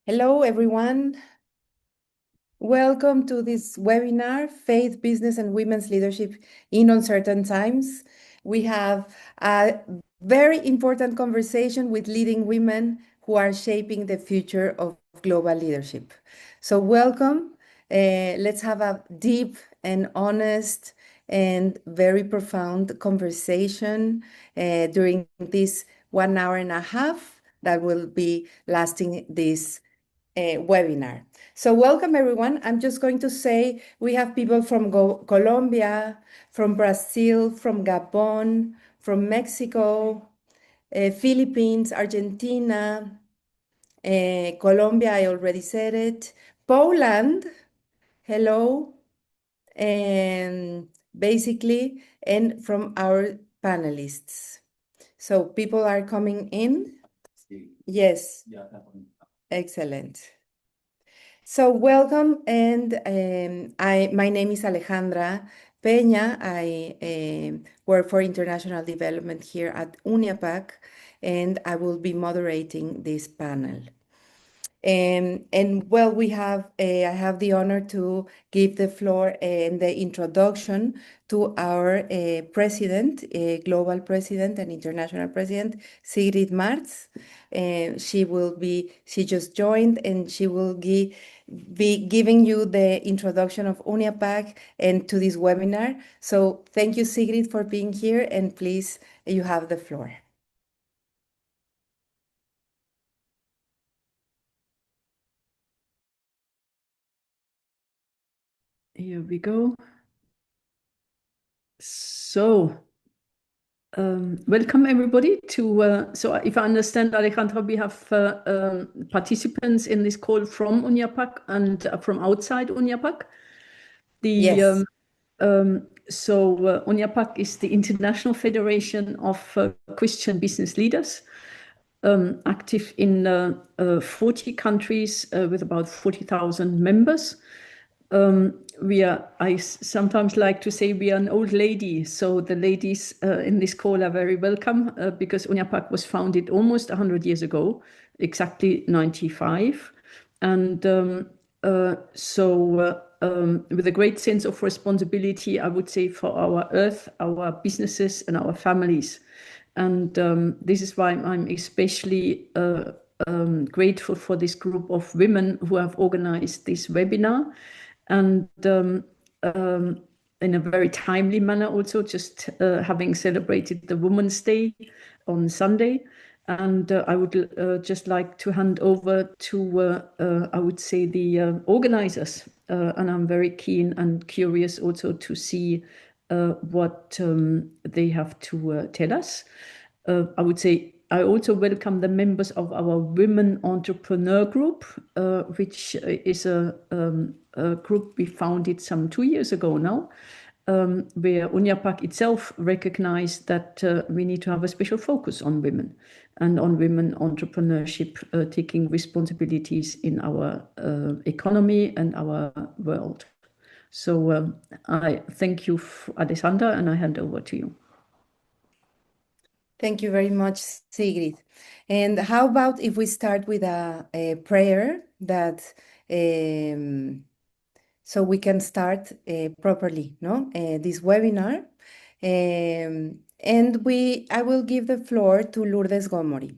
Hello, everyone. Welcome to this webinar, Faith, Business, and Women's Leadership in Uncertain Times. We have a very important conversation with leading women who are shaping the future of global leadership. So welcome. Let's have a deep and honest and very profound conversation during this 1 hour and a half that will be lasting this webinar. So welcome everyone. I'm just going to say we have people from Colombia, from Brazil, from Gabon, from Mexico, Philippines, Argentina, Colombia, I already said it, Poland, hello, and basically, and from our panelists. So people are coming in. Yes, excellent. So welcome, and my name is Alejandra Peña. I work for international development here at UNIAPAC, and I will be moderating this panel. And well, I have the honor to give the floor and the introduction to our president, global president and international president, Sigrid Martz. She just joined, and she will be giving you the introduction of UNIAPAC and to this webinar. So thank you, Sigrid, for being here, and please, you have the floor. Here we go. So, welcome everybody to, so if I understand, Alejandra, we have participants in this call from UNIAPAC and from outside UNIAPAC. Yes. UNIAPAC is the International Federation of Christian Business Leaders, active in 40 countries with about 40,000 members. I sometimes like to say we are an old lady, so the ladies in this call are very welcome because UNIAPAC was founded almost 100 years ago, exactly 95. And with a great sense of responsibility, I would say, for our earth, our businesses, and our families. And this is why I'm especially grateful for this group of women who have organized this webinar. And in a very timely manner also, just having celebrated the Women's Day on Sunday. And I would just like to hand over to, I would say, the organizers. And I'm very keen and curious also to see what they have to tell us. I would say I also welcome the members of our Women Entrepreneur Group, which is a group we founded some 2 years ago now, where UNIAPAC itself recognized that we need to have a special focus on women and on women entrepreneurship, taking responsibilities in our economy and our world. So I thank you, Alessandra, and I hand over to you. Thank you very much, Sigrid. And how about if we start with a prayer that so we can start properly, no? This webinar. And I will give the floor to Lourdes Gomori.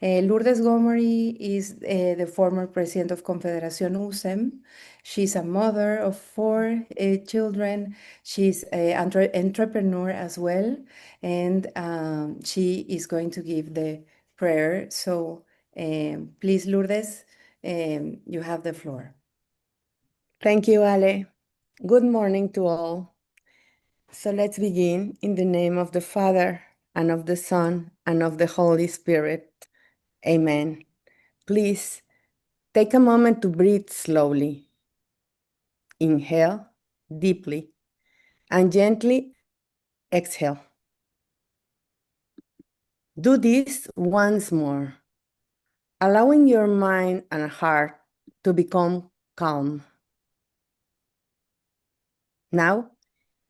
Lourdes Gomori is the former president of Confederación USEM. She's a mother of 4 children. She's an entrepreneur as well, and she is going to give the prayer. So please, Lourdes, you have the floor. Thank you, Ale. Good morning to all. So let's begin in the name of the Father, and of the Son, and of the Holy Spirit. Amen. Please take a moment to breathe slowly. Inhale deeply and gently exhale. Do this once more, allowing your mind and heart to become calm. Now,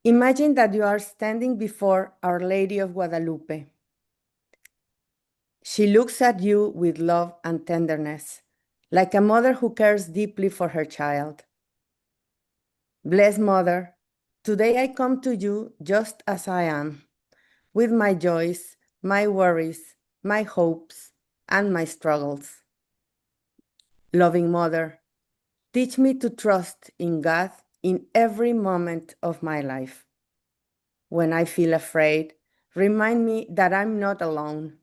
imagine that you are standing before Our Lady of Guadalupe. She looks at you with love and tenderness, like a mother who cares deeply for her child. Blessed Mother, today I come to you just as I am, with my joys, my worries, my hopes, and my struggles. Loving Mother, teach me to trust in God in every moment of my life. When I feel afraid, remind me that I'm not alone.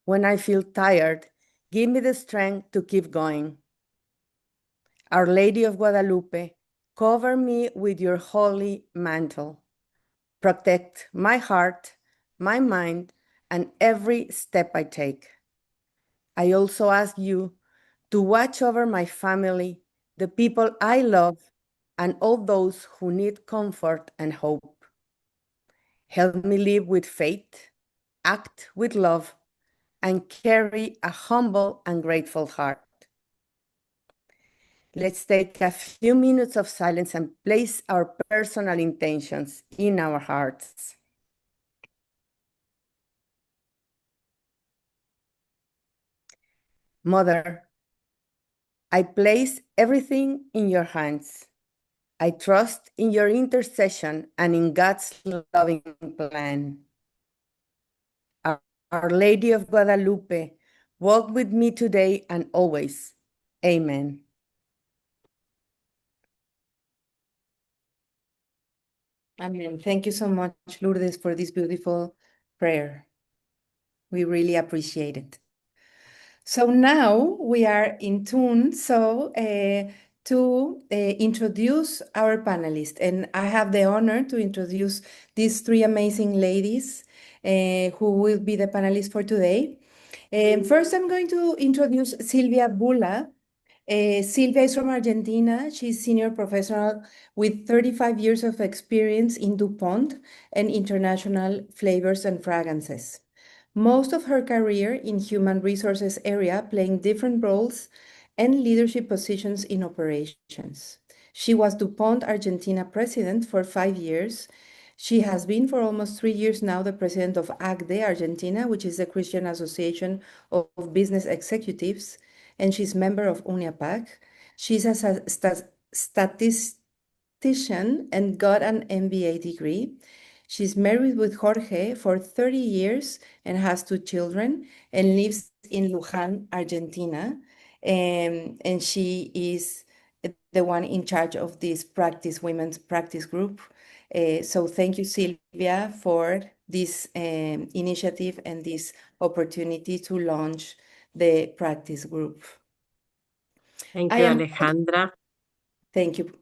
When I feel tired, give me the strength to keep going. Our Lady of Guadalupe, cover me with your holy mantle. Protect my heart, my mind, and every step I take. I also ask you to watch over my family, the people I love, and all those who need comfort and hope. Help me live with faith, act with love, and carry a humble and grateful heart. Let's take a few minutes of silence and place our personal intentions in our hearts. Mother, I place everything in your hands. I trust in your intercession and in God's loving plan. Our Lady of Guadalupe, walk with me today and always. Amen. Amen. Thank you so much, Lourdes, for this beautiful prayer. We really appreciate it. So now we are in tune to introduce our panelists. And I have the honor to introduce these three amazing ladies who will be the panelists for today. First, I'm going to introduce Silvia Bula. Silvia is from Argentina. She's senior professional with 35 years of experience in DuPont and international flavors and fragrances. Most of her career in human resources area, playing different roles and leadership positions in operations. She was DuPont Argentina president for 5 years. She has been for almost 3 years now the president of ACDE Argentina, which is the Christian Association of Business Executives, and she's member of UNIAPAC. She's a statistician and got an MBA degree. She's married with Jorge for 30 years and has two children and lives in Luján, Argentina. And she is the one in charge of this women's practice group. So thank you, Silvia, for this initiative and this opportunity to launch the practice group. Thank I you, am Alejandra. Thank you.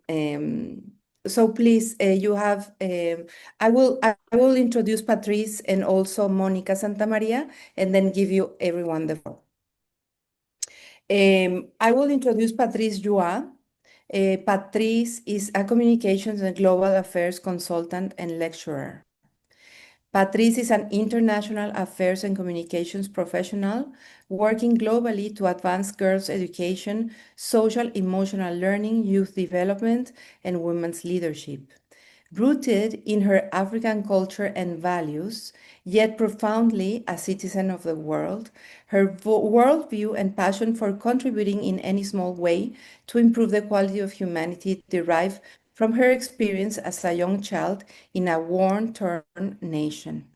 So please, you have, I will introduce Patrice and also Monica Santamaria, and then give you everyone the floor. I will introduce Patrice Joa. Patrice is a communications and global affairs consultant and lecturer. Patrice is an international affairs and communications professional working globally to advance girls' education, social emotional learning, youth development, and women's leadership. Rooted in her African culture and values, yet profoundly a citizen of the world, her worldview and passion for contributing in any small way to improve the quality of humanity derive from her experience as a young child in a war-torn nation.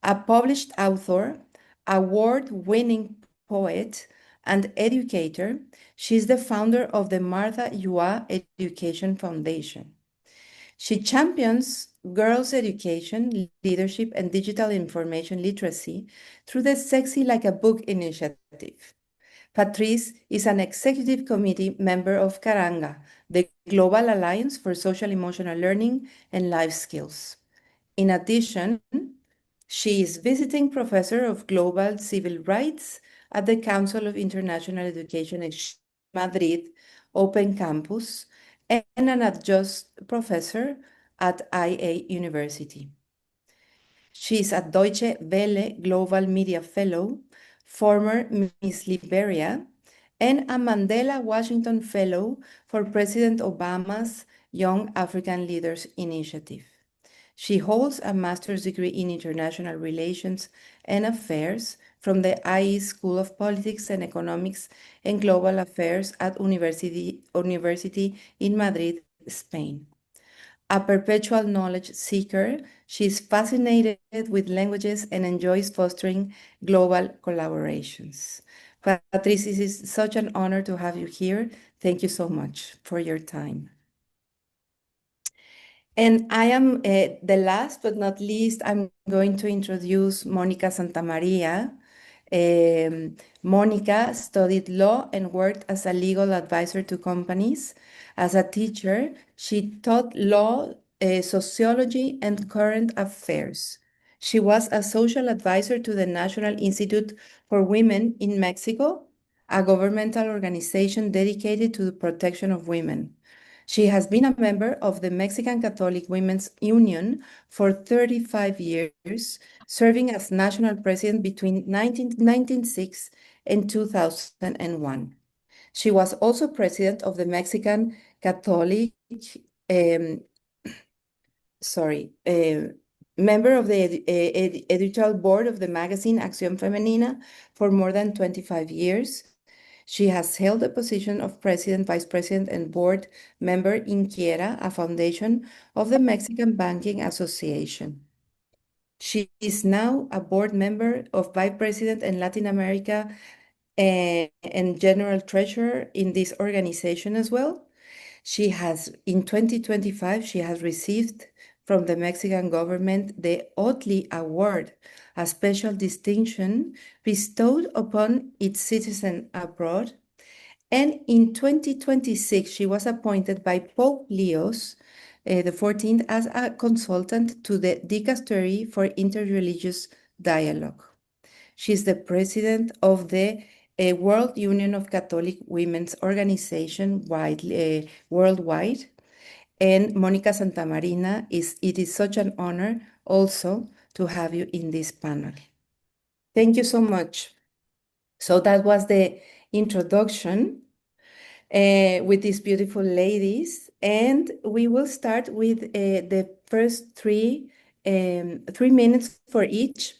A published author, award-winning poet, and educator, she is the founder of the Martha Yua Education Foundation. She champions girls' education, leadership, and digital information literacy through the Sexy Like a Book initiative. Patrice is an executive committee member of Karanga, the Global Alliance for Social Emotional Learning and Life Skills. In addition, she is visiting professor of global civil rights at the Council of International Education in Madrid Open Campus and an adjunct professor at IA University. She is a Deutsche Welle Global Media Fellow, former Miss Liberia, and a Mandela Washington Fellow for President Obama's Young African Leaders Initiative. She holds a master's degree in international relations and affairs from the IE School of Politics and Economics and Global Affairs at University in Madrid, Spain. A perpetual knowledge seeker, she is fascinated with languages and enjoys fostering global collaborations. Patrice, it is such an honor to have you here. Thank you so much for your time. And I am the last but not least, I'm going to introduce Monica Santamaria. Monica studied law and worked as a legal advisor to companies. As a teacher, she taught law, sociology, and current affairs. She was a social advisor to the National Institute for Women in Mexico, a governmental organization dedicated to the protection of women. She has been a member of the Mexican Catholic Women's Union for 35 years, serving as national president between 1996 and 2001. She was also president of the Mexican Catholic, um, member of the editorial board of the magazine Acción Femenina for more than 25 years. She has held the position of president, vice president, and board member in Quiera, a foundation of the Mexican Banking Association. She is now a board member of vice president in Latin America and general treasurer in this organization as well. In 2025, she has received from the Mexican government the Otley Award, a special distinction bestowed upon its citizen abroad. And in 2026, she was appointed by Pope Leos the 14th as a consultant to the Dicastery for Interreligious Dialogue. She's the president of the World Union of Catholic Women's Organization worldwide. And Monica Santamarina, it is such an honor also to have you in this panel. Thank you so much. So that was the introduction with these beautiful ladies. And we will start with the first 3 minutes for each.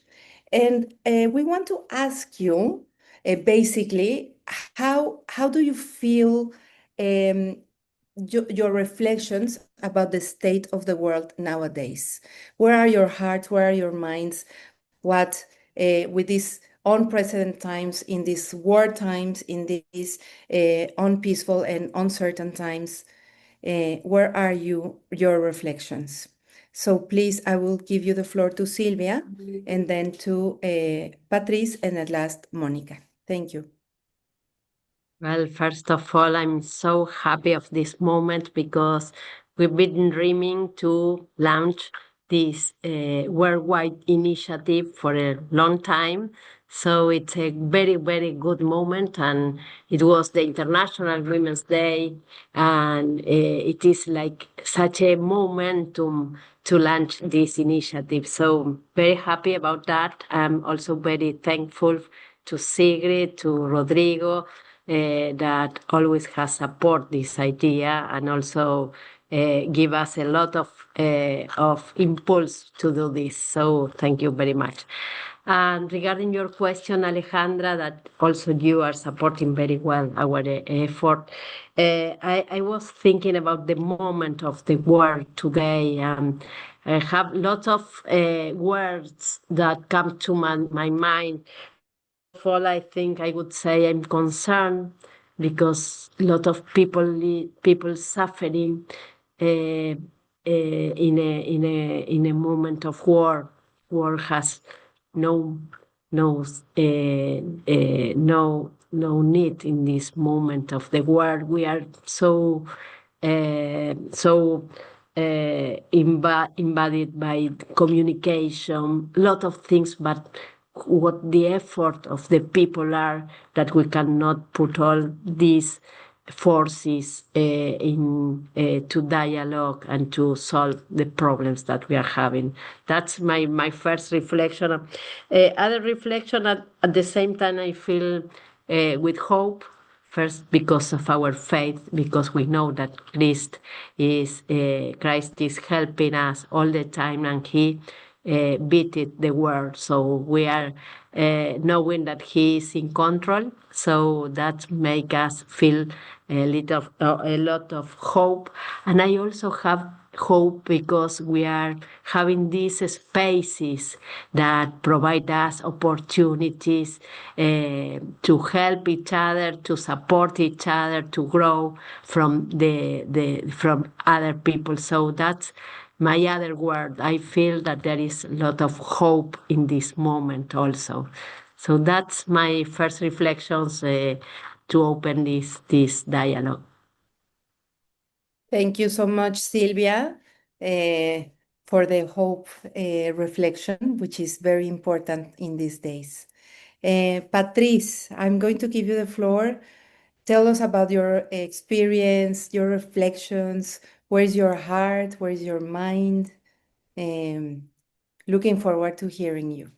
And we want to ask you, basically, how do you feel your reflections about the state of the world nowadays? Where are your hearts? Where are your minds? What, with these unprecedented times, in these war times, in these unpeaceful and uncertain times, where are your reflections? So please, I will give you the floor to Silvia and then to Patrice and at last, Monica. Thank you. Well, first of all, I'm so happy of this moment because we've been dreaming to launch this worldwide initiative for a long time. So it's a very, very good moment. And it was the International Women's Day. And it is like such a momentum to launch this initiative. So very happy about that. I'm also very thankful to Sigrid, to Rodrigo, that always has support this idea and also give us a lot of impulse to do this. So thank you very much. And regarding your question, Alejandra, that also you are supporting very well our effort. I was thinking about the moment of the war today. I have lots of words that come to my mind. First of all, I think I would say I'm concerned because a lot of people suffering in a moment of war. War has no no no need in this moment of the war. We are so invaded by communication, a lot of things, but what the effort of the people are that we cannot put all these forces to dialogue and to solve the problems that we are having. That's my first reflection. Other reflection at the same time, I feel with hope first because of our faith, because we know that Christ is helping us all the time, and He beat the world. So we are knowing that He is in control. So that make us feel a lot of hope. And I also have hope because we are having these spaces that provide us opportunities to help each other, to support each other, to grow from from other people. So that's my other word. I feel that there is a lot of hope in this moment also. So that's my first reflections to open this dialogue. Thank you so much, Silvia, for the hope reflection, which is very important in these days. Patrice, I'm going to give you the floor. Tell us about your experience, your reflections. Where's your heart? Where's your mind? Looking forward to hearing you.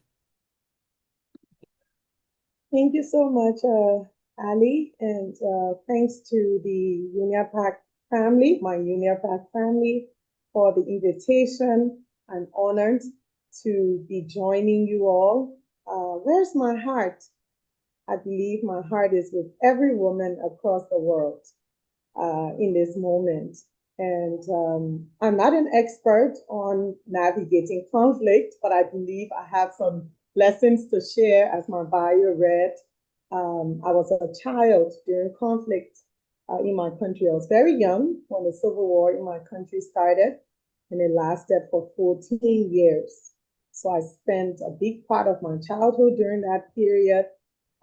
Thank you so much, Ali, and thanks to the UNIAPAC family, my UNIAPAC family, for the invitation. I'm honored to be joining you all. Where's my heart? I believe my heart is with every woman across the world in this moment. And I'm not an expert on navigating conflict, but I believe I have some lessons to share. As my bio read, I was a child during conflict in my country. I was very young when the civil war in my country started, and it lasted for 14 years. So I spent a big part of my childhood during that period.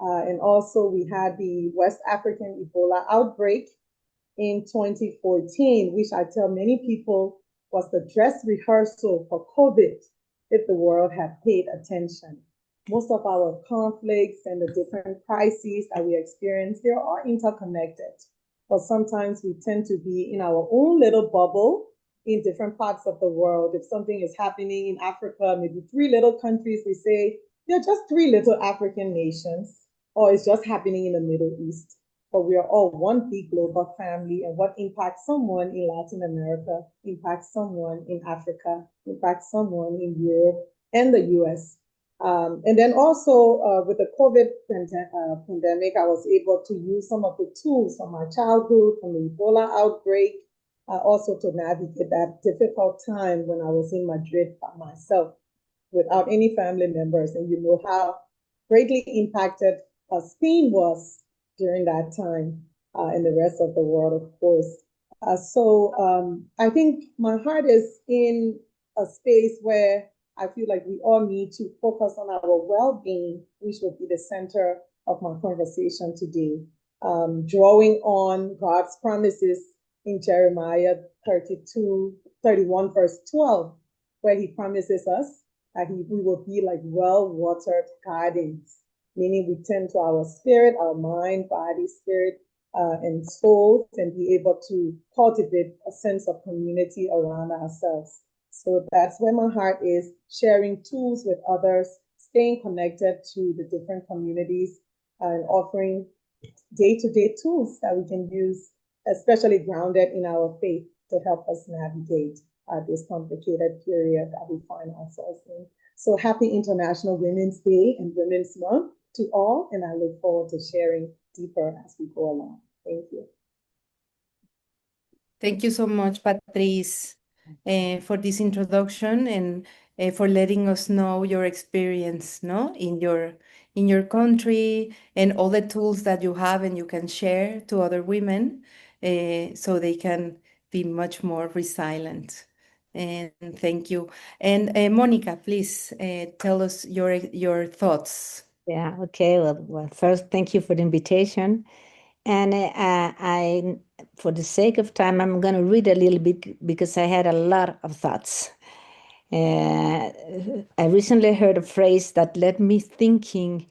And also we had the West African Ebola outbreak in 2014, which I tell many people was the dress rehearsal for COVID if the world had paid attention. Most of our conflicts and the different crises that we experience, they're all interconnected. But sometimes we tend to be in our own little bubble in different parts of the world. If something is happening in Africa, maybe 3 little countries, we say, they're just 3 little African nations, or it's just happening in the Middle East. But we are all one big global family, and what impacts someone in Latin America impacts someone in Africa, impacts someone in Europe and the US. And then also with the COVID pandemic, I was able to use some of the tools from my childhood, from the Ebola outbreak, also to navigate that difficult time when I was in Madrid by myself without any family members. And you know how greatly impacted Spain was during that time, and the rest of the world, of course. So I think my heart is in a space where I feel like we all need to focus on our well-being, which will be the center of my conversation today. Drawing on God's promises in Jeremiah 31, verse 12, where He promises us that we will be like well-watered gardens, meaning we tend to our spirit, our mind, body, spirit, and soul, and be able to cultivate a sense of community around ourselves. So that's where my heart is, sharing tools with others, staying connected to the different communities, and offering day-to-day tools that we can use, especially grounded in our faith, to help us navigate this complicated period that we find ourselves in. So happy International Women's Day and Women's Month to all, and I look forward to sharing deeper as we go along. Thank you. Thank you so much, Patrice, for this introduction and for letting us know your experience, no, in your country, and all the tools that you have and you can share to other women, so they can be much more resilient. And thank you. And Monica, please tell us your thoughts. Yeah, okay. Well, first, thank you for the invitation. And for the sake of time, I'm going to read a little bit because I had a lot of thoughts. I recently heard a phrase that led me thinking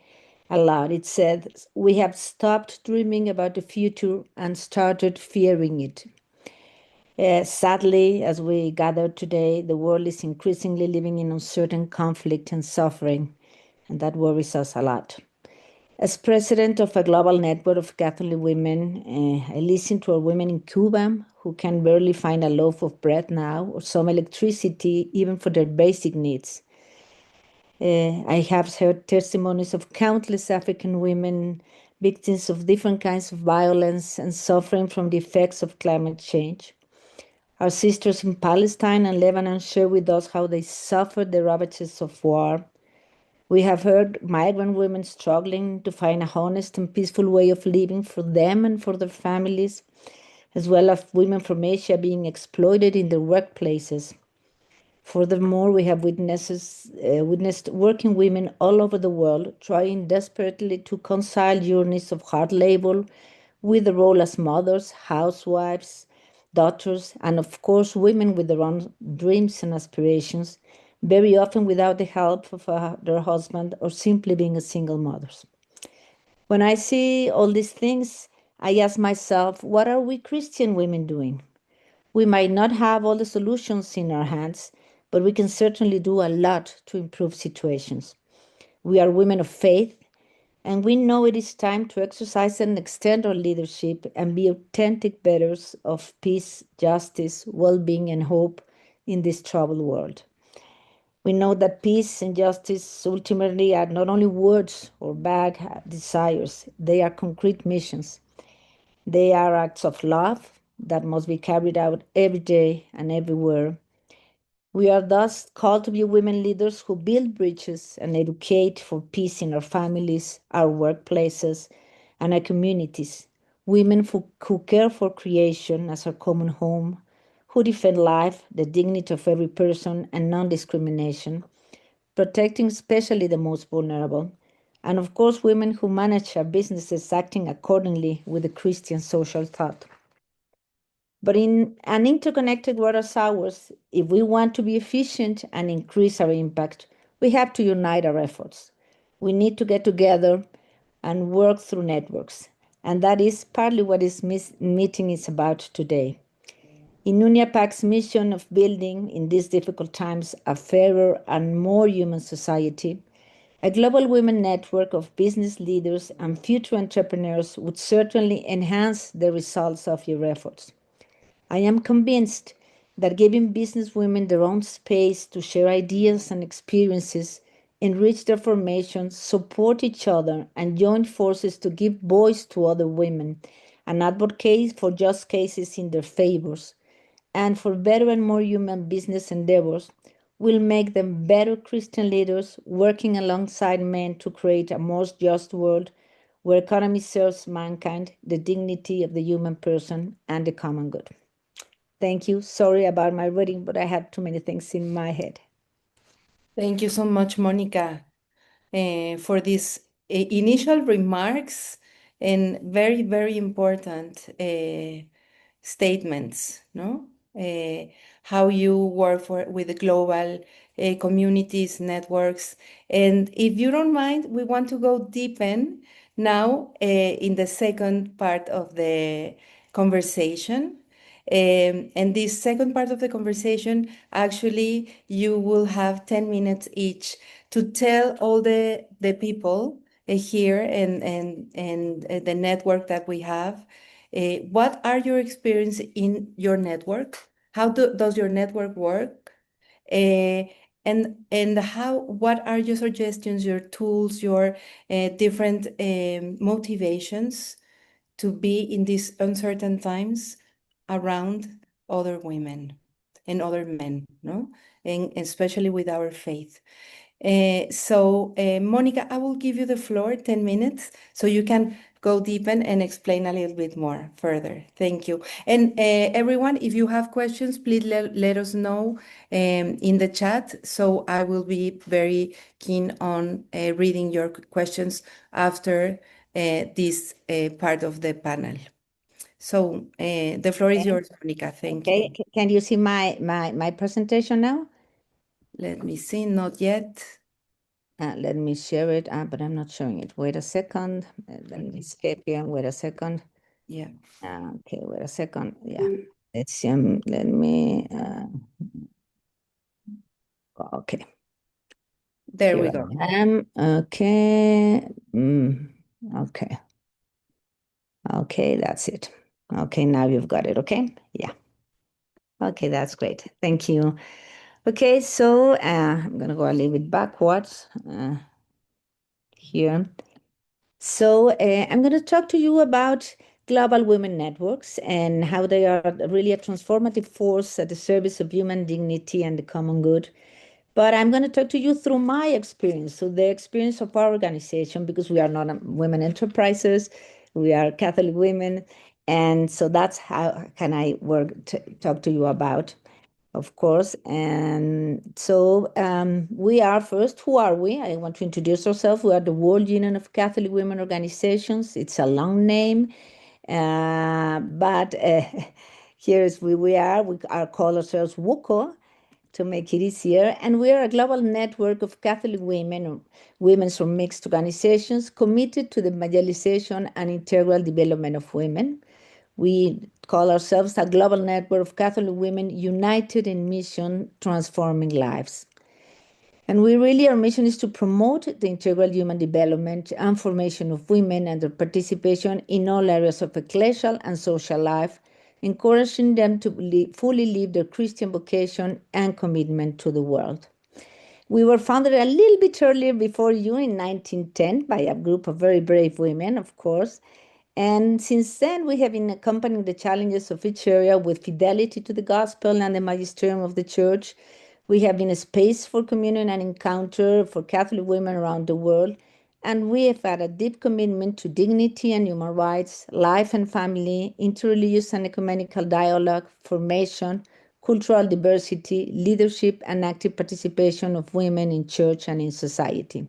aloud. It said, "We have stopped dreaming about the future and started fearing it." Sadly, as we gather today, the world is increasingly living in uncertain conflict and suffering, and that worries us a lot. As president of a global network of Catholic women, I listen to our women in Cuba who can barely find a loaf of bread now or some electricity even for their basic needs. I have heard testimonies of countless African women, victims of different kinds of violence and suffering from the effects of climate change. Our sisters in Palestine and Lebanon share with us how they suffered the ravages of war. We have heard migrant women struggling to find a honest and peaceful way of living for them and for their families, as well as women from Asia being exploited in their workplaces. Furthermore, we have witnessed working women all over the world trying desperately to concile journeys of hard labor with the role as mothers, housewives, daughters, and of course, women with their own dreams and aspirations, very often without the help of their husband or simply being a single mothers. When I see all these things, I ask myself, what are we Christian women doing? We might not have all the solutions in our hands, but we can certainly do a lot to improve situations. We are women of faith, and we know it is time to exercise and extend our leadership and be authentic bearers of peace, justice, well being, and hope in this troubled world. We know that peace and justice ultimately are not only words or vague desires, they are concrete missions. They are acts of love that must be carried out every day and everywhere. We are thus called to be women leaders who build bridges and educate for peace in our families, our workplaces, and our communities. Women who care for creation as our common home, who defend life, the dignity of every person, and non discrimination, protecting especially the most vulnerable. And of course, women who manage our businesses acting accordingly with the Christian social thought. But in an interconnected world as ours, if we want to be efficient and increase our impact, we have to unite our efforts. We need to get together and work through networks. And that is partly what this meeting is about today. In UNIAPAC's mission of building, in these difficult times, a fairer and more human society, a global women network of business leaders and future entrepreneurs would certainly enhance the results of your efforts. I am convinced that giving business women their own space to share ideas and experiences, enrich their formations, support each other, and join forces to give voice to other women and advocate for just cases in their favors and for better and more human business endeavors will make them better Christian leaders working alongside men to create a more just world where economy serves mankind, the dignity of the human person, and the common good. Thank you. Sorry about my reading, but I had too many things in my head. Thank you so much, Monica, for these initial remarks and very, very important statements, no? How you work with the global communities, networks. And if you don't mind, we want to go deep in now in the second part of the conversation. And this second part of the conversation, actually, you will have 10 minutes each to tell all the people here and the network that we have. What are your experience in your network? How does your network work? And what are your suggestions, your tools, your different motivations to be in these uncertain times around other women and other men, no? And especially with our faith. Monica, I will give you the floor, 10 minutes, so you can go deep and explain a little bit more further. Thank you. And everyone, if you have questions, please let us know in the chat. So I will be very keen on reading your questions after this part of the panel. So the floor is yours, Monica. Thank you. Can you see my presentation now? Let me see, not yet. Let me share it, but I'm not showing it. Wait a second. Let me escape here. Wait a second. Yeah. Okay, wait a second. Yeah. Let's see. Let me. Okay. There Here we go. I am. Okay. Okay. Okay, that's it. Okay, now you've got it, okay? Yeah. Okay, that's great. Thank you. Okay, so I'm going to go a little bit backwards here. So I'm going to talk to you about global women networks and how they are really a transformative force at the service of human dignity and the common good. But I'm going to talk to you through my experience, so the experience of our organization, because we are not women enterprises, we are Catholic women, and so that's how can I talk to you about, of course. And so we are first, who are we? I want to introduce ourselves. We are the World Union of Catholic Women Organizations. It's a long name, but here's we are. We are called ourselves WUCO, to make it easier. And we are a global network of Catholic women or women from mixed organizations committed to the evangelization and integral development of women. We call ourselves a global network of Catholic women united in mission transforming lives. And our mission is to promote the integral human development and formation of women and their participation in all areas of ecclesial and social life, encouraging them to fully live their Christian vocation and commitment to the world. We were founded a little bit earlier before you in 1910 by a group of very brave women, of course. And since then, we have been accompanying the challenges of each area with fidelity to the gospel and the magisterium of the church. We have been a space for communion and encounter for Catholic women around the world. And we have had a deep commitment to dignity and human rights, life and family, interreligious and ecumenical dialogue, formation, cultural diversity, leadership, and active participation of women in church and in society.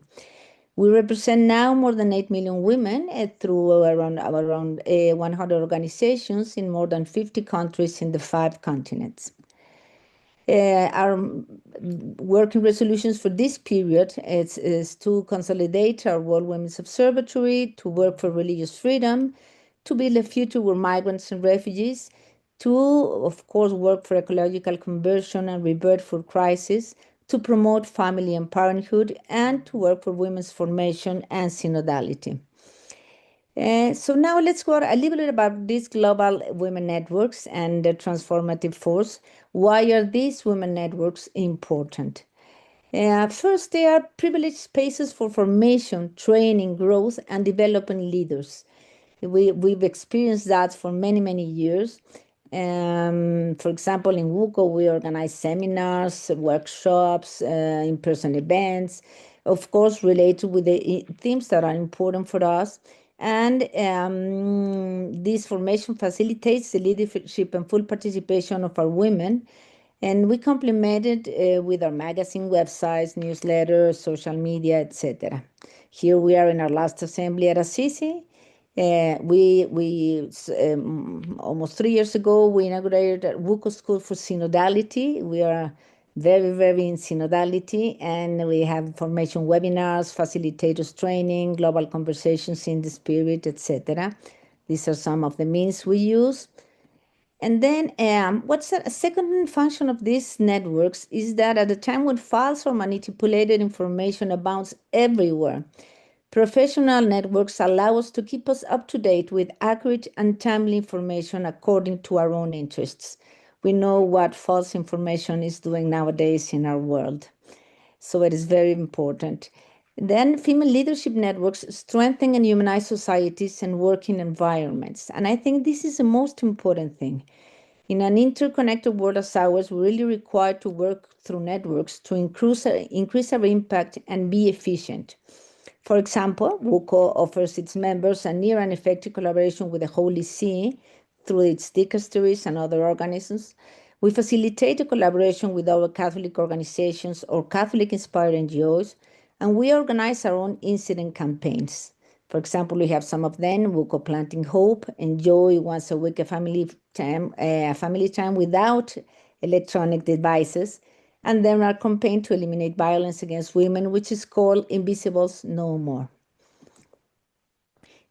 We represent now more than 8 million women through around 100 organizations in more than 50 countries in the 5 continents. Our working resolutions for this period is to consolidate our World Women's Observatory, to work for religious freedom, to build a future where migrants and refugees, to, of course, work for ecological conversion and rebirth for crisis, to promote family and parenthood, and to work for women's formation and synodality. So now let's go a little bit about these global women networks and their transformative force. Why are these women networks important? First, they are privileged spaces for formation, training, growth, and developing leaders. We've experienced that for many, many years. For example, in WUCO, we organize seminars, workshops, in-person events, of course, related with the themes that are important for us. And this formation facilitates the leadership and full participation of our women. And we complement it with our magazine, websites, newsletters, social media, etc. Here we are in our last assembly at Assisi. Almost 3 years ago, we inaugurated WUCO School for Synodality. We are very, very in synodality, and we have formation webinars, facilitators training, global conversations in the spirit, etc. These are some of the means we use. And then what's a second function of these networks is that at a time when false or manipulated information abounds everywhere, professional networks allow us to keep us up to date with accurate and timely information according to our own interests. We know what false information is doing nowadays in our world. So it is very important. Then female leadership networks strengthen and humanize societies and working environments. And I think this is the most important thing. In an interconnected world as ours, we're really required to work through networks to increase our impact and be efficient. For example, WUCO offers its members a near and effective collaboration with the Holy See through its dicasteries and other organisms. We facilitate a collaboration with our Catholic organizations or Catholic-inspired NGOs, and we organize our own incident campaigns. For example, we have some of them: WUCO Planting Hope, enjoy once a week a family time without electronic devices, and then our campaign to eliminate violence against women, which is called Invisibles No More.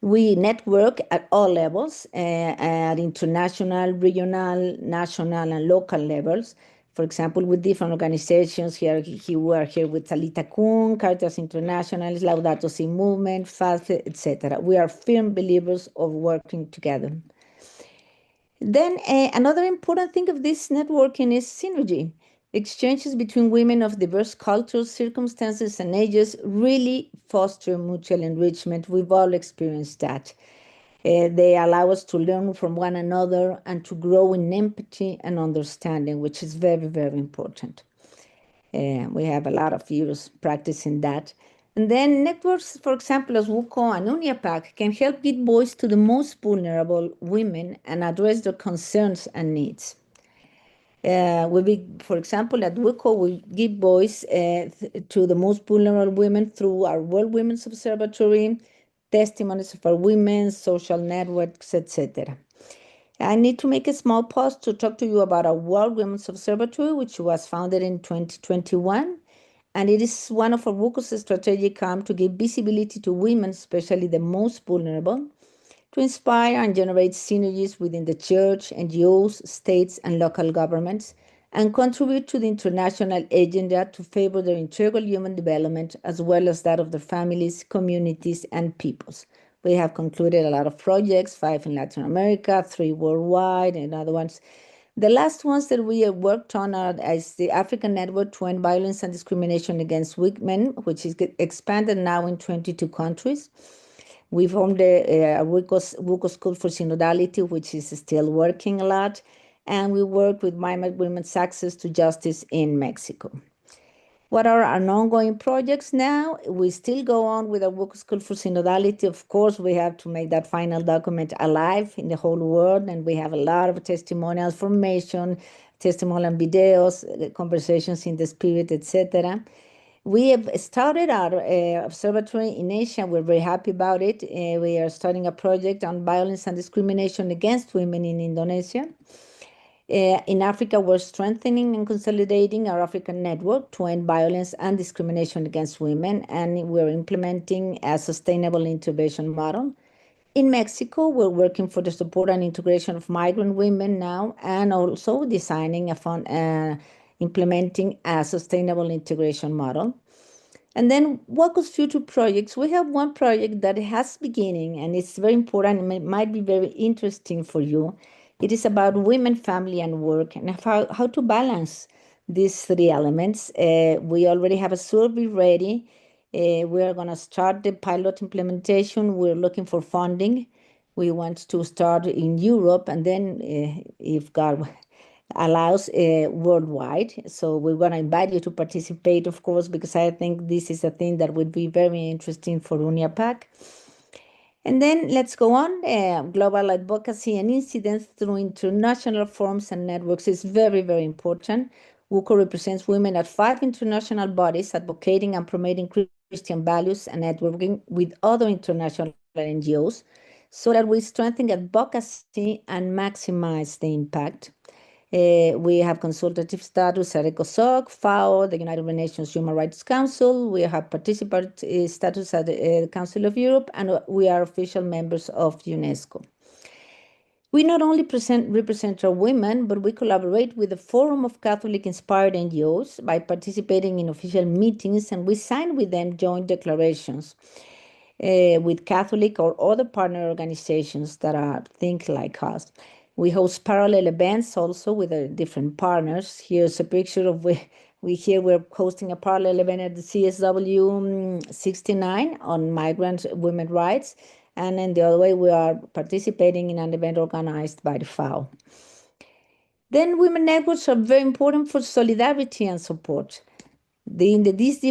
We network at all levels, at international, regional, national, and local levels, for example, with different organizations. We are here with Talita Kun, Caritas International, Laudato Si Movement, FAST, etc. We are firm believers of working together. Then another important thing of this networking is synergy. Exchanges between women of diverse cultures, circumstances, and ages really foster mutual enrichment. We've all experienced that. They allow us to learn from one another and to grow in empathy and understanding, which is very, very important. We have a lot of years practicing that. And then networks, for example, as WUCO and UNIAPAC, can help give voice to the most vulnerable women and address their concerns and needs. For example, at WUCO, we give voice to the most vulnerable women through our World Women's Observatory, testimonies of our women, social networks, etc. I need to make a small pause to talk to you about our World Women's Observatory, which was founded in 2021. And it is one of our WUCO's strategic arms to give visibility to women, especially the most vulnerable, to inspire and generate synergies within the church, NGOs, states, and local governments, and contribute to the international agenda to favor their integral human development, as well as that of their families, communities, and peoples. We have concluded a lot of projects, 5 in Latin America, 3 worldwide, and other ones. The last ones that we have worked on is the African Network to End Violence and Discrimination Against Women, which is expanded now in 22 countries. We formed a WUCO School for Synodality, which is still working a lot, and we work with Migrant Women's Access to Justice in Mexico. What are our ongoing projects now? We still go on with our WUCO School for Synodality. Of course, we have to make that final document alive in the whole world, and we have a lot of testimonials, formation, testimonial videos, conversations in the spirit, etc. We have started our observatory in Asia. We're very happy about it. We are starting a project on violence and discrimination against women in Indonesia. In Africa, we're strengthening and consolidating our African network to end violence and discrimination against women, and we're implementing a sustainable intervention model. In Mexico, we're working for the support and integration of migrant women now, and also designing implementing a sustainable integration model. And then WUCO's future projects, we have one project that has beginning, and it's very important, and it might be very interesting for you. It is about women, family, and work, and how to balance these 3 elements. We already have a survey ready. We are going to start the pilot implementation. We're looking for funding. We want to start in Europe, and then, if God allows, worldwide. So we're going to invite you to participate, of course, because I think this is a thing that would be very interesting for UNIAPAC. And then let's go on. Global advocacy and incidents through international forums and networks is very, very important. WUCO represents women at 5 international bodies advocating and promoting Christian values and networking with other international NGOs so that we strengthen advocacy and maximize the impact. We have consultative status at ECOSOC, FAO, the United Nations Human Rights Council. We have participant status at the Council of Europe, and we are official members of UNESCO. We not only represent our women, but we collaborate with a forum of Catholic-inspired NGOs by participating in official meetings, and we sign with them joint declarations with Catholic or other partner organizations that think like us. We host parallel events also with different partners. Here's a picture of we're hosting a parallel event at the CSW 69 on migrant women rights. And in the other way, we are participating in an event organized by the FAO. Then women networks are very important for solidarity and support. In these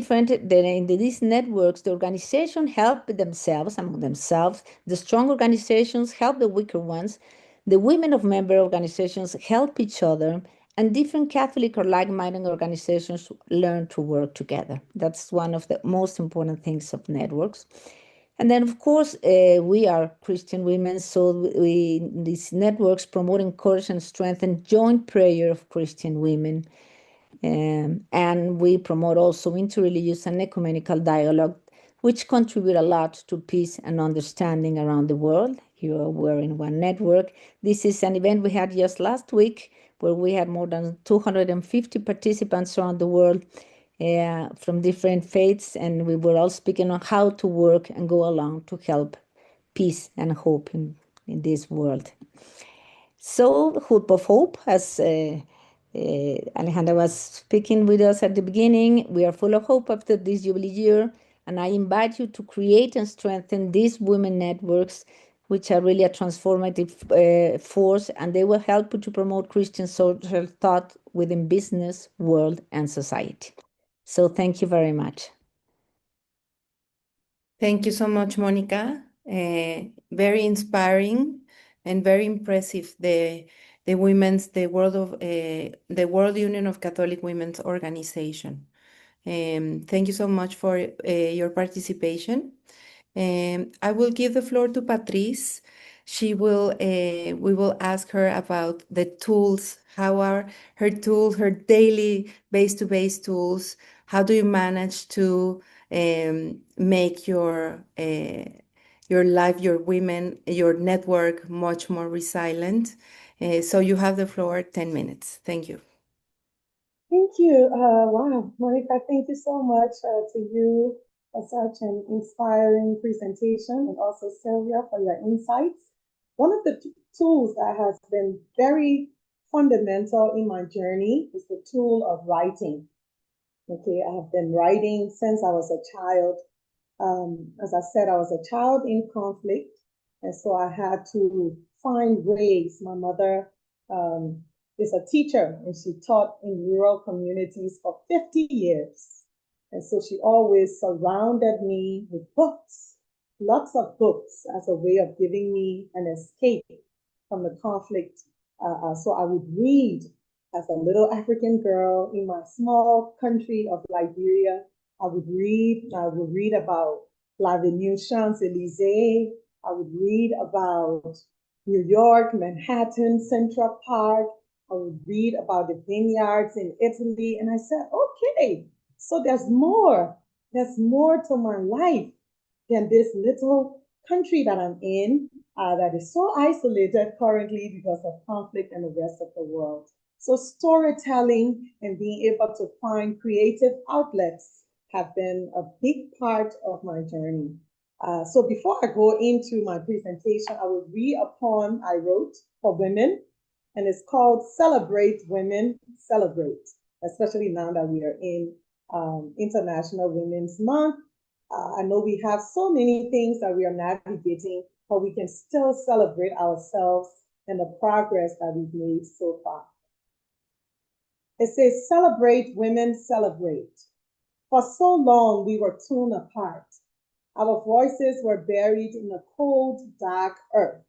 networks, the organization help themselves, among themselves. The strong organizations help the weaker ones. The women of member organizations help each other, and different Catholic or like-minded organizations learn to work together. That's one of the most important things of networks. And then, of course, we are Christian women, so these networks promote, encourage, and strengthen joint prayer of Christian women. And we promote also interreligious and ecumenical dialogue, which contribute a lot to peace and understanding around the world. Here we're in one network. This is an event we had just last week where we had more than 250 participants around the world from different faiths, and we were all speaking on how to work and go along to help peace and hope in this world. So, Hope of Hope, as Alejandra was speaking with us at the beginning, we are full of hope after this Jubilee year, and I invite you to create and strengthen these women networks, which are really a transformative force, and they will help you to promote Christian social thought within business, world, and society. So thank you very much. Thank you so much, Monica. Very inspiring and very impressive. The World Union of Catholic Women's Organization. Thank you so much for your participation. I will give the floor to Patrice. We will ask her about the tools. How are her tools, her daily base-to-base tools? How do you manage to make your life, your women, your network much more resilient? So you have the floor, 10 minutes. Thank you. Thank you. Wow, Monica, thank you so much to you for such an inspiring presentation, and also Sylvia for your insights. One of the tools that has been very fundamental in my journey is the tool of writing. Okay, I have been writing since I was a child. As I said, I was a child in conflict, and so I had to find ways. My mother is a teacher, and she taught in rural communities for 50 years. And so she always surrounded me with books, lots of books, as a way of giving me an escape from the conflict. So I would read as a little African girl in my small country of Liberia. I would read about L'Avenue Champs-Élysées. I would read about New York, Manhattan, Central Park. I would read about the vineyards in Italy. And I said, okay, so there's more to my life than this little country that I'm in that is so isolated currently because of conflict and the rest of the world. So storytelling and being able to find creative outlets have been a big part of my journey. So before I go into my presentation, I will read a poem I wrote for women, and it's called Celebrate Women, Celebrate, especially now that we are in International Women's Month. I know we have so many things that we are navigating, but we can still celebrate ourselves and the progress that we've made so far. It says, celebrate women, celebrate. For so long, we were torn apart. Our voices were buried in a cold, dark earth.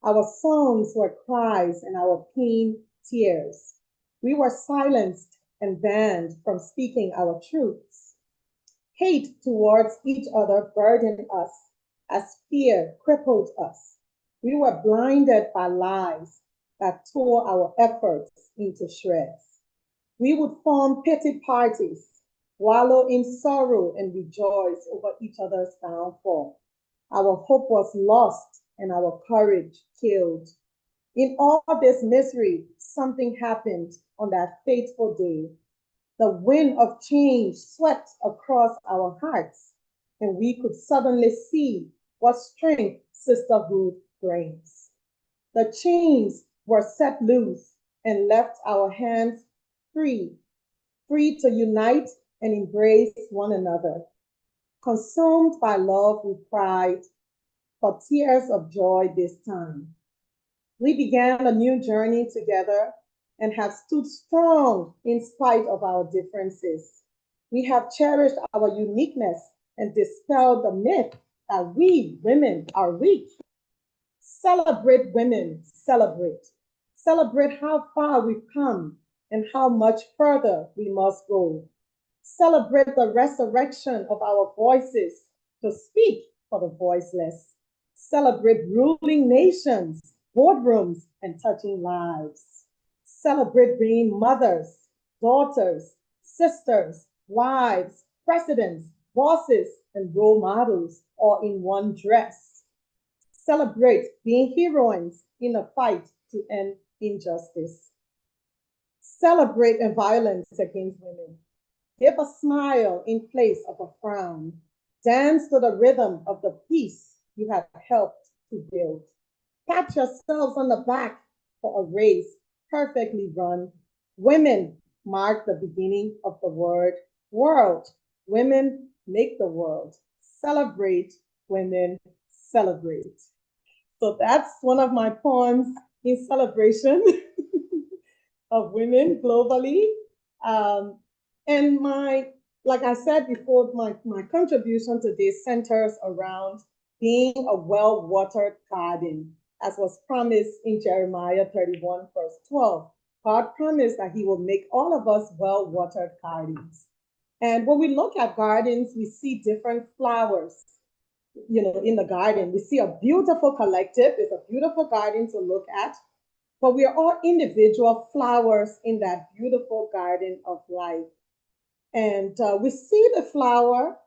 Our songs were cries and our pain, tears. We were silenced and banned from speaking our truths. Hate towards each other burdened us as fear crippled us. We were blinded by lies that tore our efforts into shreds. We would form pity parties, wallow in sorrow, and rejoice over each other's downfall. Our hope was lost and our courage killed. In all this misery, something happened on that fateful day. The wind of change swept across our hearts, and we could suddenly see what strength sisterhood brings. The chains were set loose and left our hands free to unite and embrace one another. Consumed by love, we cried for tears of joy this time. We began a new journey together and have stood strong in spite of our differences. We have cherished our uniqueness and dispelled the myth that we, women, are weak. Celebrate women, celebrate. Celebrate how far we've come and how much further we must go. Celebrate the resurrection of our voices to speak for the voiceless. Celebrate ruling nations, boardrooms, and touching lives. Celebrate being mothers, daughters, sisters, wives, presidents, bosses, and role models, all in one dress. Celebrate being heroines in a fight to end injustice. celebrate violence against women. Give a smile in place of a frown. Dance to the rhythm of the peace you have helped to build. Pat yourselves on the back for a race perfectly run. Women mark the beginning of the word world. Women make the world. Celebrate women, celebrate. So that's one of my poems in celebration of women globally. And like I said before, my contribution today centers around being a well-watered garden, as was promised in Jeremiah 31, verse 12. God promised that he will make all of us well-watered gardens. And when we look at gardens, we see different flowers, in the garden. We see a beautiful collective. It's a beautiful garden to look at. But we are all individual flowers in that beautiful garden of life. And we see the flower,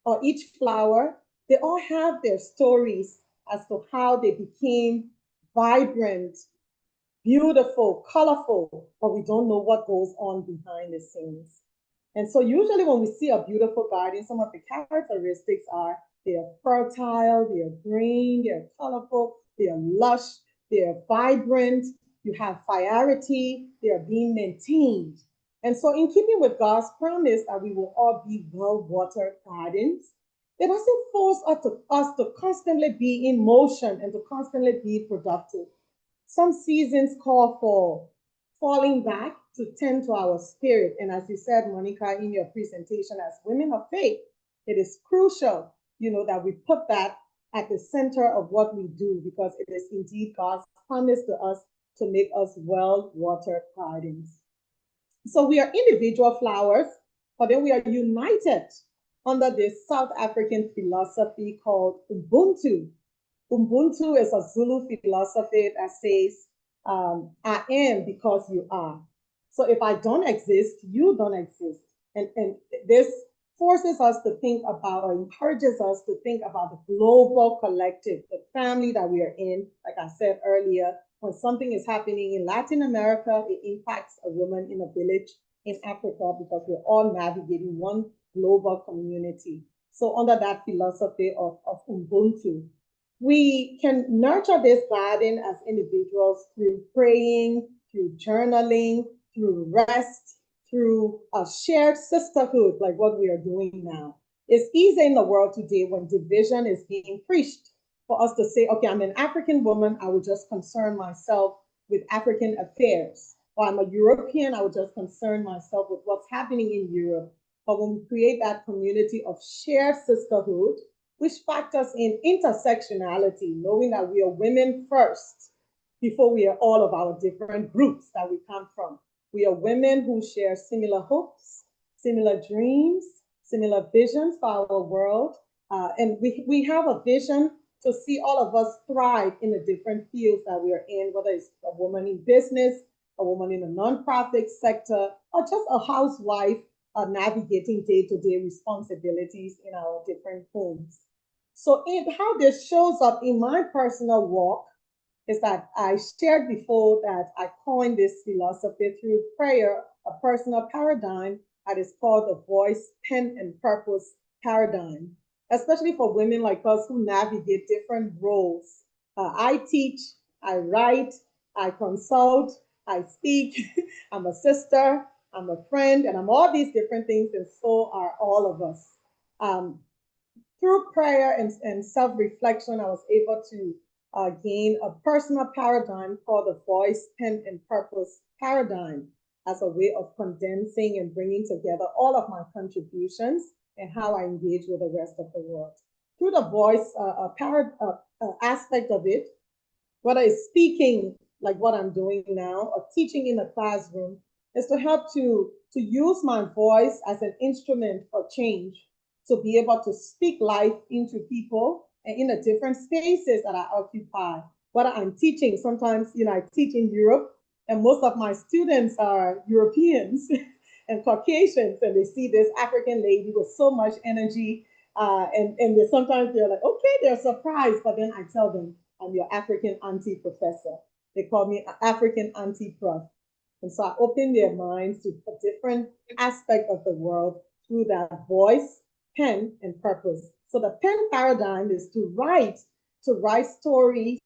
or each flower, they all have their stories as to how they became vibrant, beautiful, colorful, but we don't know what goes on behind the scenes. And so usually when we see a beautiful garden, some of the characteristics are they're fertile, they're green, they're colorful, they're lush, they're vibrant, you have fiery, they're being maintained. And so in keeping with God's promise that we will all be well-watered gardens, it doesn't force us to constantly be in motion and to constantly be productive. Some seasons call for falling back to tend to our spirit. And as you said, Monica, in your presentation, as women of faith, it is crucial, that we put that at the center of what we do, because it is indeed God's promise to us to make us well-watered gardens. So we are individual flowers, but then we are united under this South African philosophy called Ubuntu. Ubuntu is a Zulu philosophy that says, I am because you are. So if I don't exist, you don't exist. And this forces us to think about, or encourages us to think about the global collective, the family that we are in. Like I said earlier, when something is happening in Latin America, it impacts a woman in a village in Africa, because we're all navigating one global community. So under that philosophy of Ubuntu, we can nurture this garden as individuals through praying, through journaling, through rest, through a shared sisterhood, like what we are doing now. It's easy in the world today when division is being preached for us to say, okay, I'm an African woman, I will just concern myself with African affairs. Or I'm a European, I will just concern myself with what's happening in Europe. But when we create that community of shared sisterhood, which factors in intersectionality, knowing that we are women first before we are all of our different groups that we come from. We are women who share similar hopes, similar dreams, similar visions for our world. And we have a vision to see all of us thrive in the different fields that we are in, whether it's a woman in business, a woman in the nonprofit sector, or just a housewife navigating day-to-day responsibilities in our different homes. So how this shows up in my personal walk is that I shared before that I coined this philosophy through prayer, a personal paradigm that is called the voice, pen, and purpose paradigm, especially for women like us who navigate different roles. I teach, I write, I consult, I speak, I'm a sister, I'm a friend, and I'm all these different things, and so are all of us. Through prayer and self-reflection, I was able to gain a personal paradigm called the voice, pen, and purpose paradigm, as a way of condensing and bringing together all of my contributions and how I engage with the rest of the world. Through the voice aspect of it, whether it's speaking like what I'm doing now or teaching in a classroom, is to help to use my voice as an instrument for change, to be able to speak life into people and in the different spaces that I occupy. Whether I'm teaching, sometimes, I teach in Europe, and most of my students are Europeans and Caucasians, and they see this African lady with so much energy, and sometimes they're like, okay, they're surprised, but then I tell them, I'm your African auntie professor. They call me African auntie prof. And so I open their minds to a different aspect of the world through that voice, pen, and purpose. So the pen paradigm is to write stories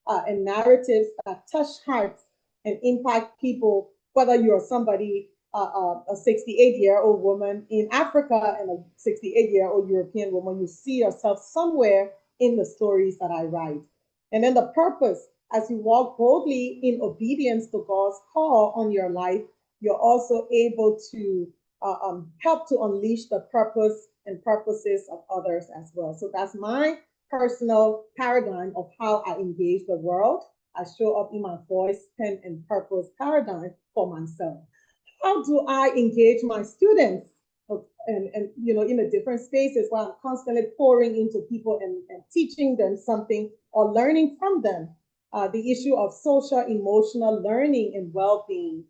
and narratives that touch hearts and impact people, whether you're somebody, a 68-year-old woman in Africa and a 68-year-old European woman, you see yourself somewhere in the stories that I write. And then the purpose, as you walk boldly in obedience to God's call on your life, you're also able to help to unleash the purpose and purposes of others as well. So that's my personal paradigm of how I engage the world. I show up in my voice, pen, and purpose paradigm for myself. How do I engage my students? And you know, in the different spaces where I'm constantly pouring into people and teaching them something or learning from them. The issue of social emotional learning and well-being,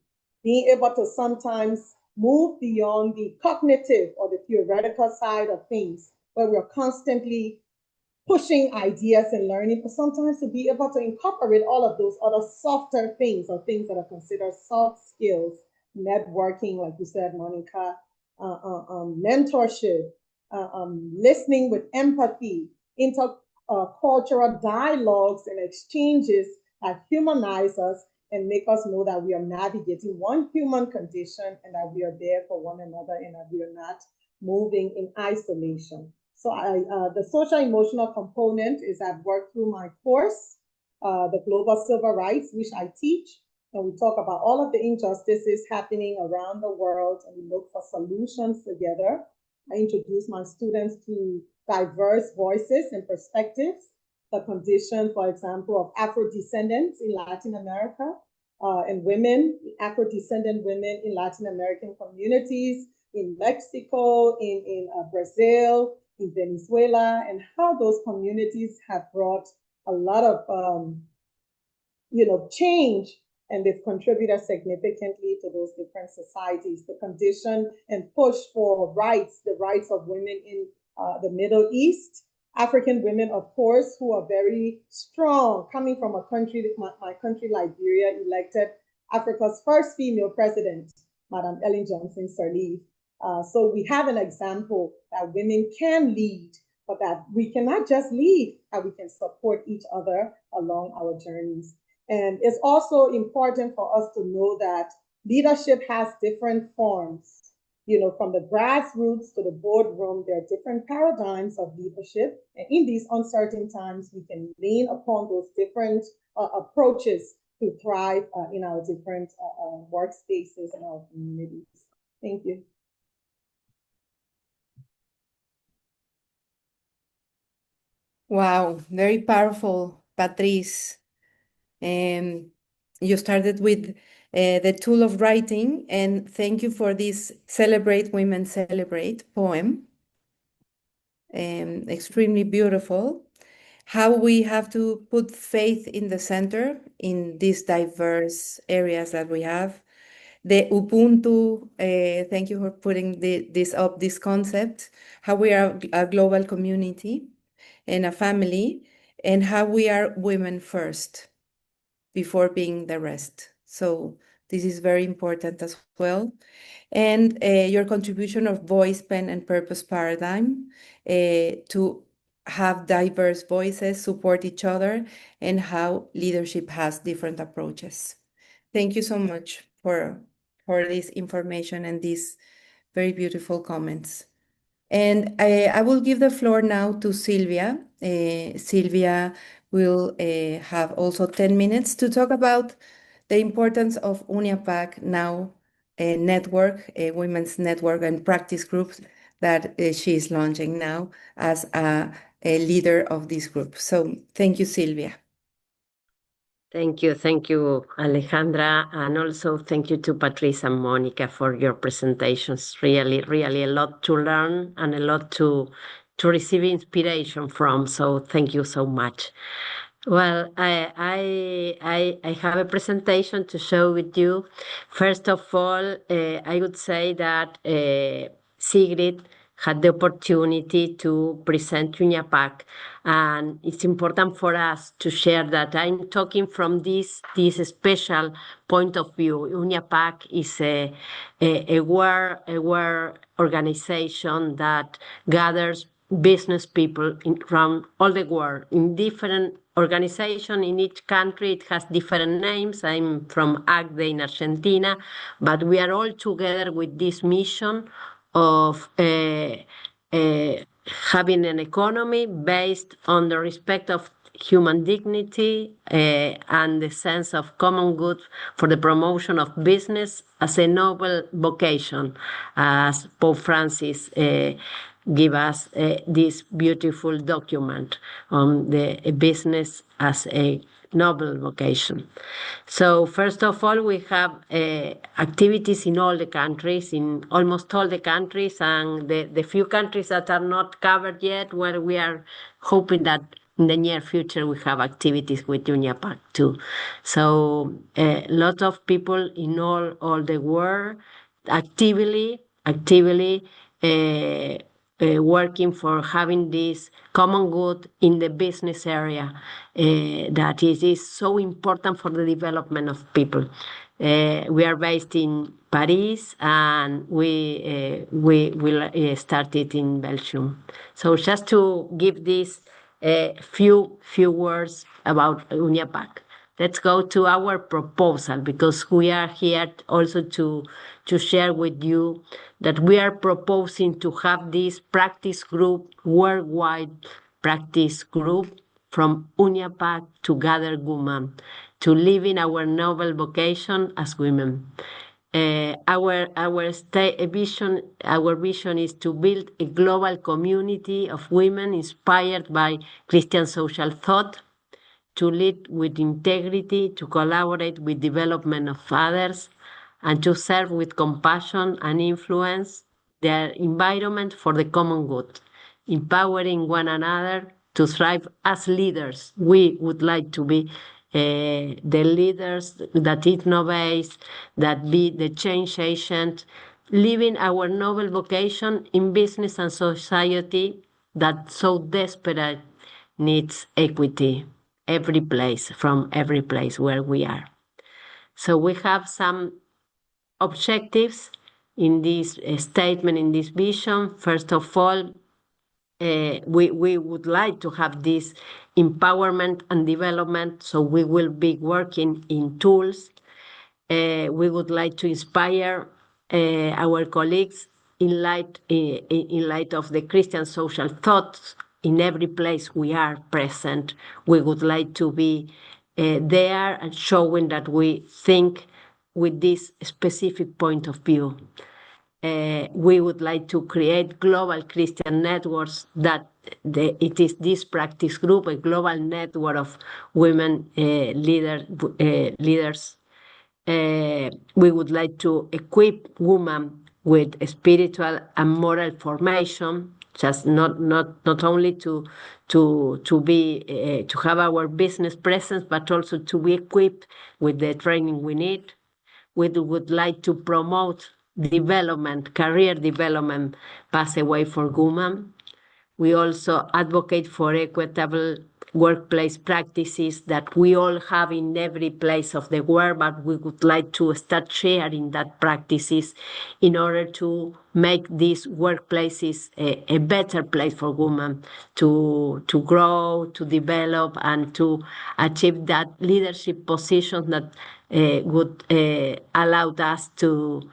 being able to sometimes move beyond the cognitive or the theoretical side of things, where we're constantly pushing ideas and learning, but sometimes to be able to incorporate all of those other softer things or things that are considered soft skills, networking, like you said, Monica, mentorship, listening with empathy, intercultural dialogues and exchanges that humanize us and make us know that we are navigating one human condition and that we are there for one another and that we are not moving in isolation. So the social emotional component is I've worked through my course, the Global Civil Rights, which I teach, and we talk about all of the injustices happening around the world, and we look for solutions together. I introduce my students to diverse voices and perspectives, the condition, for example, of Afro-descendants in Latin America, and women, Afro-descendant women in Latin American communities, in Mexico, in Brazil, in Venezuela, and how those communities have brought a lot of change, and they've contributed significantly to those different societies. The condition and push for rights, the rights of women in the Middle East, African women, of course, who are very strong, coming from a country, my country, Liberia, elected Africa's first female president, Madam Ellen Johnson Sirleaf. So we have an example that women can lead, but that we cannot just lead, that we can support each other along our journeys. And it's also important for us to know that leadership has different forms. You know, from the grassroots to the boardroom, there are different paradigms of leadership. And in these uncertain times, we can lean upon those different approaches to thrive in our different workspaces and our communities. Thank you. Wow, very powerful, Patrice. You started with the tool of writing, and thank you for this Celebrate Women Celebrate poem. Extremely beautiful. How we have to put faith in the center in these diverse areas that we have. The Ubuntu, thank you for putting this concept, how we are a global community and a family, and how we are women first before being the rest. So this is very important as well. And your contribution of voice, pen, and purpose paradigm to have diverse voices, support each other, and how leadership has different approaches. Thank you so much for this information and these very beautiful comments. And I will give the floor now to Sylvia. Sylvia will have also 10 minutes to talk about the importance of UNIAPAC now, a network, a women's network and practice groups that she is launching now as a leader of this group. So thank you, Sylvia. Thank you, Alejandra, and also thank you to Patrice and Monica for your presentations. Really, really a lot to learn and a lot to receive inspiration from. So thank you so much. Well, I have a presentation to show with you. First of all, I would say that Sigrid had the opportunity to present UNIAPAC. And it's important for us to share that I'm talking from this special point of view. UNIAPAC is a world organization that gathers business people from all the world in different organization. In each country it has different names. I'm from ACDE in Argentina, but we are all together with this mission of having an economy based on the respect of human dignity and the sense of common good for the promotion of business as a noble vocation, as Pope Francis give us this beautiful document on the business as a noble vocation. So first of all, we have activities in all the countries, in almost all the countries, and the few countries that are not covered yet, where we are hoping that in the near future we have activities with UNIAPAC too. So a lot of people in all the world actively working for having this common good in the business area that is so important for the development of people. We are based in Paris, and we will start it in Belgium. So just to give this few words about UNIAPAC. Let's go to our proposal, because we are here also to share with you that we are proposing to have this practice group, worldwide practice group from UNIAPAC to gather women, to live in our noble vocation as women. Our vision is to build a global community of women inspired by Christian social thought, to lead with integrity, to collaborate with development of others, and to serve with compassion and influence their environment for the common good, empowering one another to thrive as leaders. We would like to be the leaders that innovate, that be the change agent, living our noble vocation in business and society that so desperate needs equity from every place where we are. So we have some objectives in this statement, in this vision. First of all, we would like to have this empowerment and development, so we will be working in tools. We would like to inspire our colleagues in light of the Christian social thoughts in every place we are present. We would like to be there and showing that we think with this specific point of view. We would like to create global Christian networks that it is this practice group, a global network of women leaders. We would like to equip women with spiritual and moral formation, just not only to have our business presence, but also to be equipped with the training we need. We would like to promote development, career development pathway for women. We also advocate for equitable workplace practices that we all have in every place of the world, but we would like to start sharing that practices in order to make these workplaces a better place for women to grow, to develop, and to achieve that leadership position that would allow us to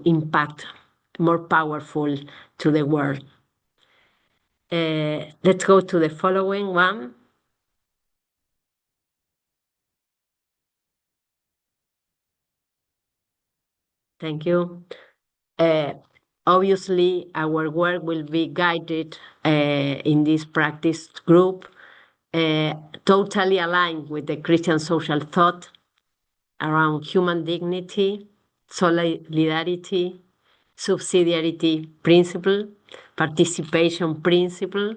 impact more powerful to the world. Let's go to the following one. Thank you. Obviously, our work will be guided in this practice group, totally aligned with the Christian social thought around human dignity, solidarity, subsidiarity principle, participation principle,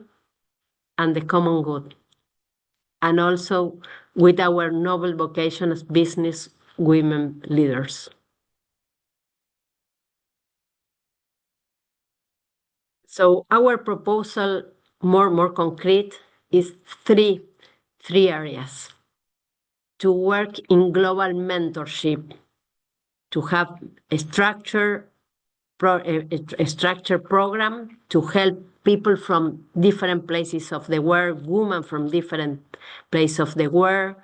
and the common good. And also with our noble vocation as business women leaders. So our proposal, more concrete, is three areas: to work in global mentorship, to have a structured program to help people from different places of the world, women from different places of the world,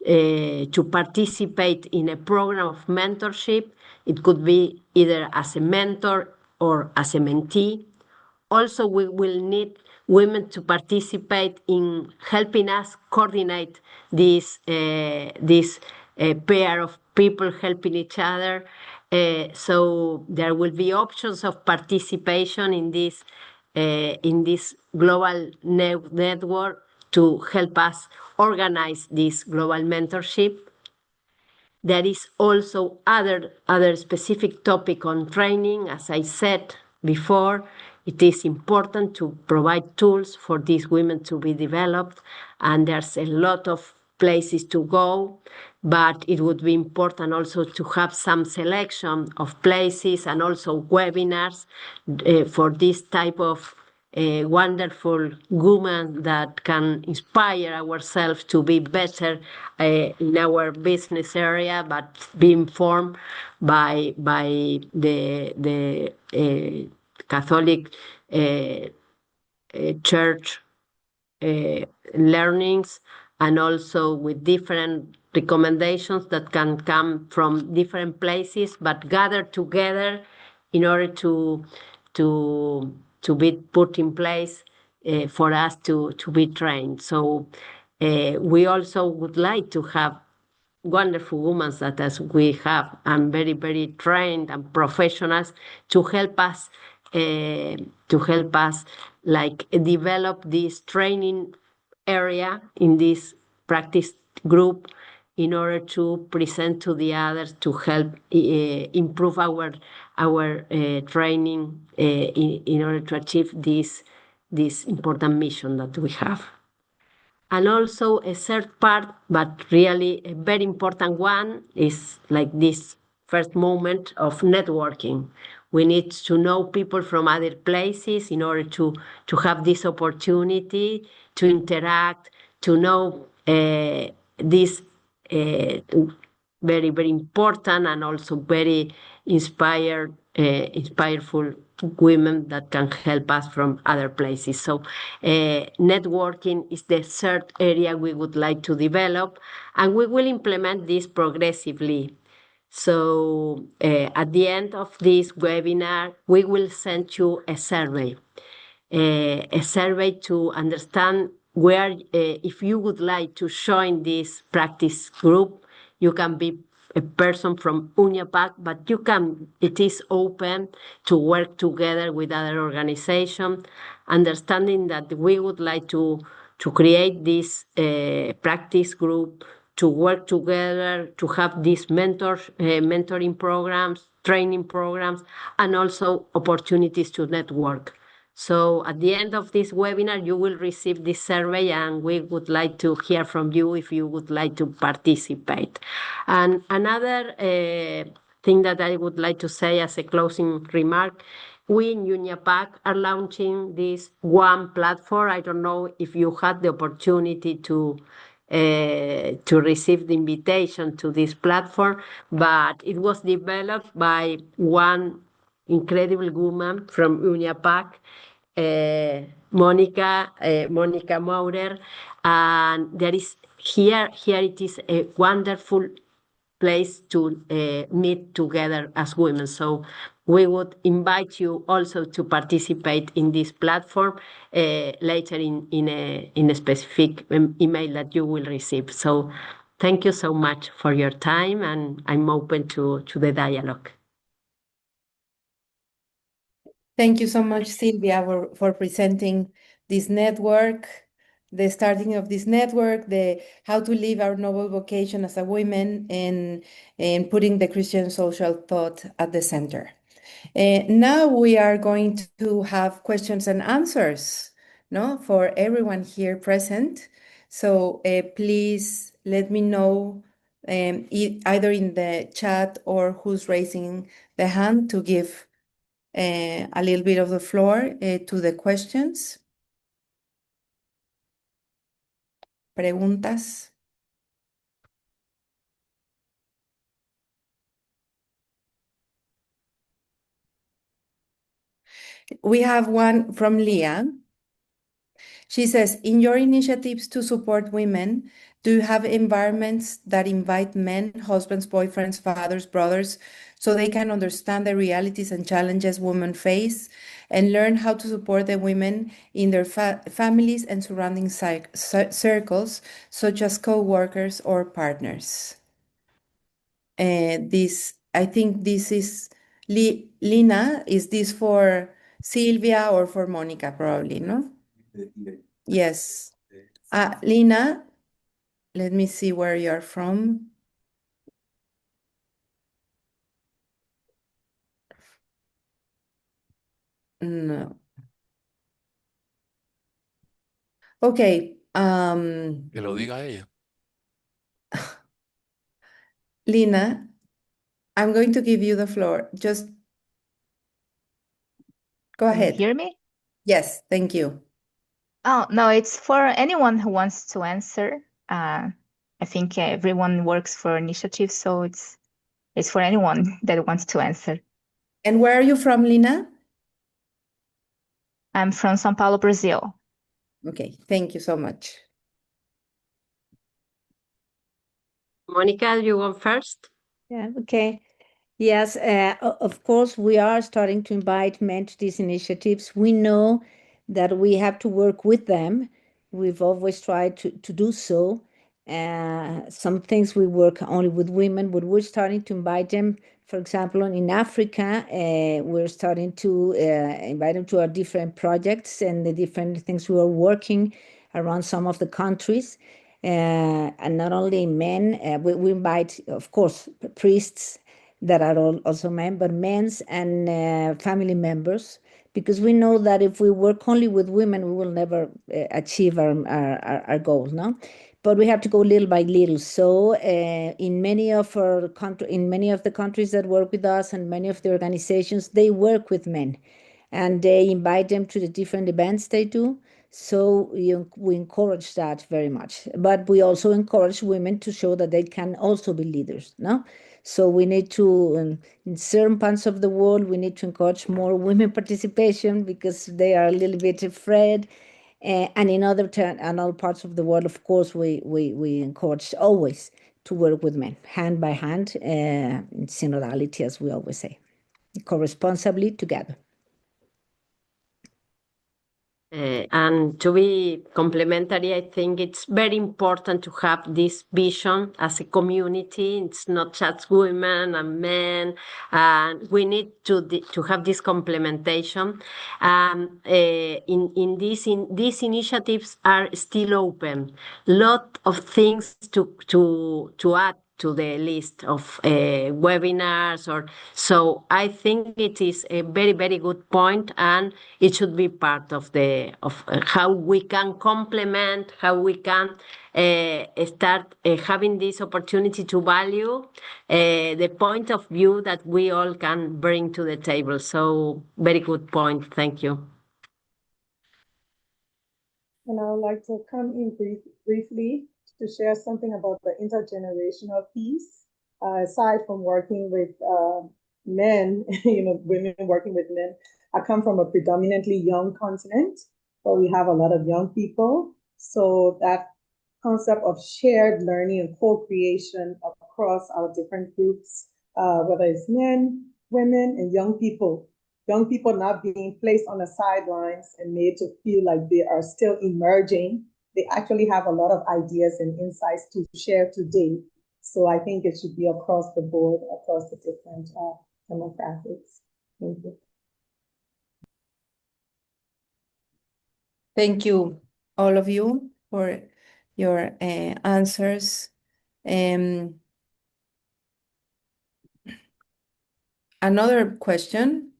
to participate in a program of mentorship. It could be either as a mentor or as a mentee. Also, we will need women to participate in helping us coordinate this pair of people helping each other. So there will be options of participation in this global network to help us organize this global mentorship. There is also other specific topic on training. As I said before, it is important to provide tools for these women to be developed, and there's a lot of places to go, but it would be important also to have some selection of places and also webinars for this type of a wonderful woman that can inspire ourselves to be better in our business area, but be informed by the Catholic Church learnings, and also with different recommendations that can come from different places, but gathered together in order to be put in place for us to be trained. So we also would like to have wonderful women that as we have, and very, very trained and professionals to help us like develop this training area in this practice group in order to present to the others to help improve our training in order to achieve this important mission that we have. And also a third part, but really a very important one, is like this first moment of networking. We need to know people from other places in order to have this opportunity to interact, to know this very, very important and also very inspireful women that can help us from other places. So networking is the third area we would like to develop, and we will implement this progressively. So at the end of this webinar, we will send you a survey to understand where, if you would like to join this practice group, you can be a person from UNIAPAC, but it is open to work together with other organizations, understanding that we would like to create this practice group, to work together, to have these mentoring programs, training programs, and also opportunities to network. So at the end of this webinar, you will receive this survey, and we would like to hear from you if you would like to participate. And another thing that I would like to say as a closing remark, we in UNIAPAC are launching this one platform. I don't know if you had the opportunity to receive the invitation to this platform, but it was developed by one incredible woman from UNIAPAC, Monica Maurer, and there is here it is a wonderful place to meet together as women. So we would invite you also to participate in this platform later in a specific email that you will receive. So thank you so much for your time, and I'm open to the dialogue. Thank you so much, Silvia, for presenting this network, the starting of this network, the how to live our noble vocation as a woman, and putting the Christian social thought at the center. Now we are going to have questions and answers, no, for everyone here present. So please let me know either in the chat or who's raising the hand to give a little bit of the floor to the questions. Preguntas. We have one from Leah. She says, in your initiatives to support women, do you have environments that invite men, husbands, boyfriends, fathers, brothers, so they can understand the realities and challenges women face and learn how to support the women in their families and surrounding circles, such as co-workers or partners? I think this is, Lina, is this for Silvia or for Monica, probably, no? Yes. Lina, let me see where you're from. No. Okay. Que lo diga ella. Lina, I'm going to give you the floor. Just go Can you ahead. hear me? Yes, thank you. Oh, no, it's for anyone who wants to answer. I think everyone works for initiatives, so it's for anyone that wants to answer. And where are you from, Lina? I'm from São Paulo, Brazil. Okay, thank you so much. Monica, you go first? Yeah, okay. Yes, of course, we are starting to invite men to these initiatives. We know that we have to work with them. We've always tried to do so. Some things we work only with women, but we're starting to invite them. For example, in Africa, we're starting to invite them to our different projects and the different things we are working around some of the countries. And not only men, we invite, of course, priests that are also men, but men's and family members, because we know that if we work only with women, we will never achieve our goals, no? But we have to go little by little. So in many of the countries that work with us and many of the organizations, they work with men and they invite them to the different events they do. So we encourage that very much. But we also encourage women to show that they can also be leaders, no? So we need to, in certain parts of the world, we need to encourage more women participation because they are a little bit afraid. And in other parts of the world, of course, we encourage always to work with men, hand by hand, in synodality, as we always say, co-responsibly together. And to be complementary, I think it's very important to have this vision as a community. It's not just women and men, and we need to have this complementation. In these initiatives are still open. Lot of things to add to the list of webinars, or so I think it is a very, very good point, and it should be part of how we can complement, how we can start having this opportunity to value the point of view that we all can bring to the table. So very good point. Thank you. And I would like to come in briefly to share something about the intergenerational piece. Aside from working with men, women working with men, I come from a predominantly young continent, but we have a lot of young people. So that concept of shared learning and co-creation across our different groups, whether it's men, women, and young people not being placed on the sidelines and made to feel like they are still emerging. They actually have a lot of ideas and insights to share today. So I think it should be across the board, across the different demographics. Thank you. Thank you, all of you, for your answers. Another question.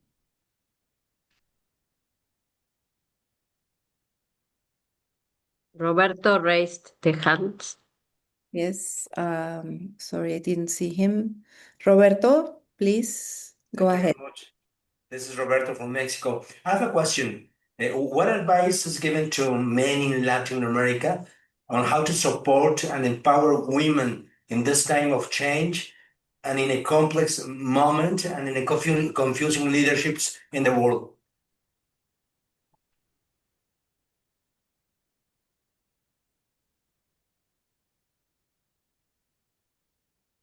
Roberto raised the hands. Yes, sorry, I didn't see him. Roberto, please go ahead. Thank you very much. This is Roberto from Mexico. I have a question. What advice is given to men in Latin America on how to support and empower women in this time of change and in a complex moment and in a confusing leaderships in the world?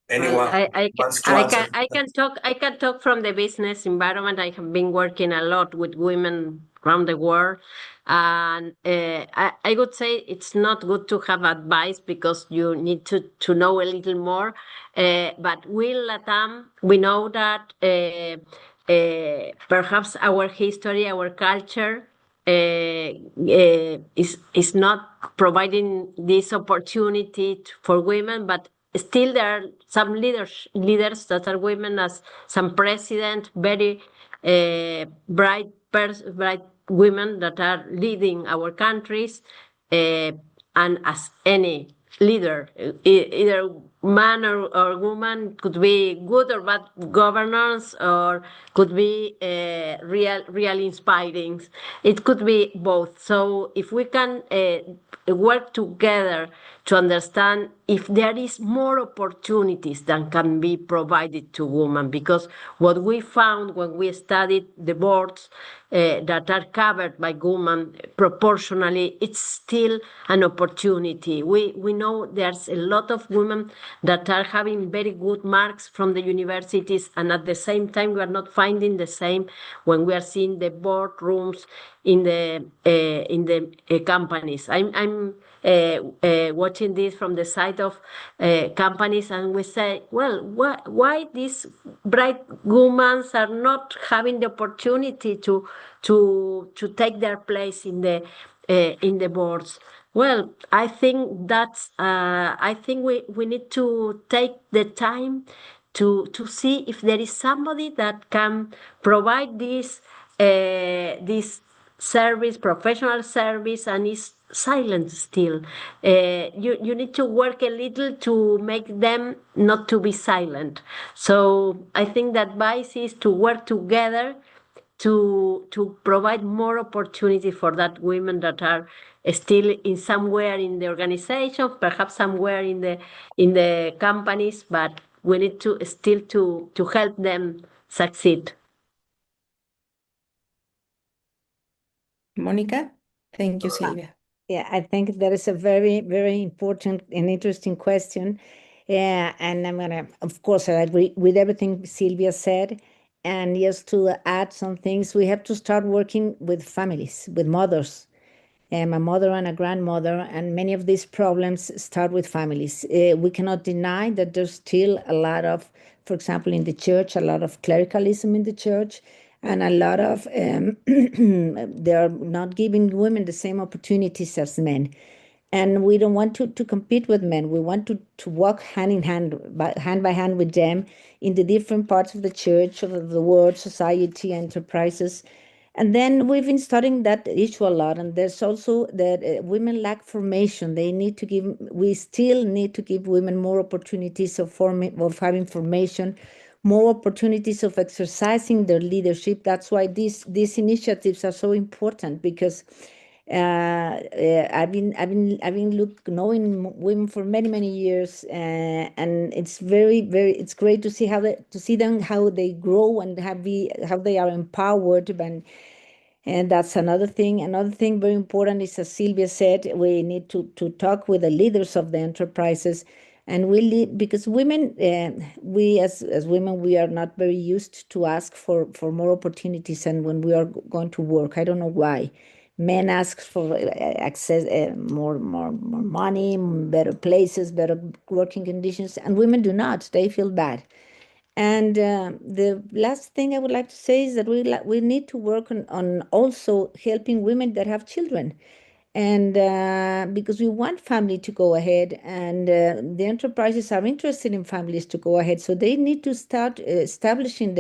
Anyone wants to answer? I can talk from the business environment. I have been working a lot with women around the world, and I would say it's not good to have advice because you need to know a little more. But we Latam, we know that perhaps our history, our culture is not providing this opportunity for women, but still there are some leaders that are women, as some president, very bright women that are leading our countries, and as any leader, either man or woman, could be good or bad governance, or could be real inspiring. It could be both. So if we can work together to understand if there is more opportunities that can be provided to women, because what we found when we studied the boards that are covered by women proportionally, it's still an opportunity. We know there's a lot of women that are having very good marks from the universities, and at the same time we are not finding the same when we are seeing the boardrooms in the companies. I'm watching this from the side of companies, and we say, well, why these bright women are not having the opportunity to take their place in the boards? Well, I think we need to take the time to see if there is somebody that can provide this service, professional service, and is silent still. You need to work a little to make them not to be silent. So I think the advice is to work together to provide more opportunity for that women that are still in somewhere in the organization, perhaps somewhere in the companies, but we need to still to help them succeed. Monica? Thank you, Silvia. Yeah, I think that is a very, very important and interesting question. Yeah, and I'm gonna, of course, I agree with everything Silvia said. And just to add some things, we have to start working with families, with mothers, and a mother and a grandmother, and many of these problems start with families. We cannot deny that there's still a lot of, for example, in the church, a lot of clericalism in the church, and a lot of, they are not giving women the same opportunities as men. And we don't want to compete with men. We want to walk hand in hand, hand by hand with them in the different parts of the church, of the world, society, enterprises. And then we've been studying that issue a lot. And there's also that women lack formation. We still need to give women more opportunities of having formation, more opportunities of exercising their leadership. That's why these initiatives are so important, because I've been knowing women for many years, and it's it's great to see how they grow and how they are empowered. And that's another thing. Another thing very important is, as Silvia said, we need to talk with the leaders of the enterprises, and because women, we as women, we are not very used to ask for more opportunities, and when we are going to work, I don't know why. Men ask for access, more money, better places, better working conditions, and women do not. They feel bad. And the last thing I would like to say is that we need to work on also helping women that have children. And because we want family to go ahead, and the enterprises are interested in families to go ahead. So they need to start establishing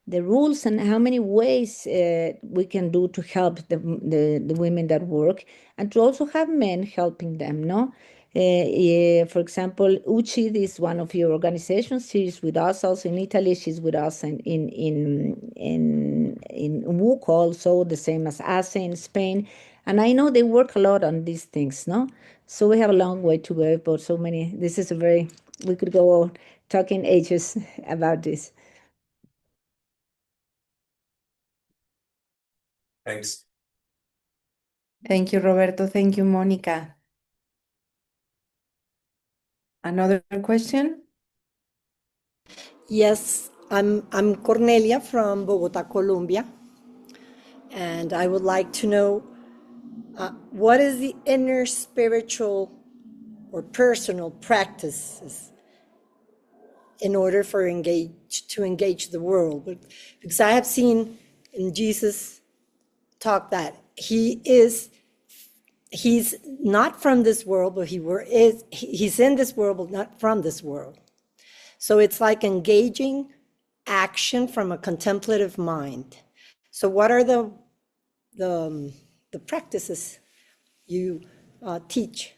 the rules and how many ways we can do to help the women that work, and to also have men helping them, no? For example, UCID is one of your organizations. She's with us also in Italy. She's with us in WUC also, the same as ASE in Spain. And I know they work a lot on these things, no? So we have a long way to go, but so many, this is we could go on talking ages about this. Thanks. Thank you, Roberto. Thank you, Mónica. Another question? Yes, I'm Cornelia from Bogota, Colombia, and I would like to know what is the inner spiritual or personal practices in order for to engage the world. Because I have seen in Jesus talk that he's not from this world, but he's in this world, but not from this world. So it's like engaging action from a contemplative mind. So what are the practices you teach?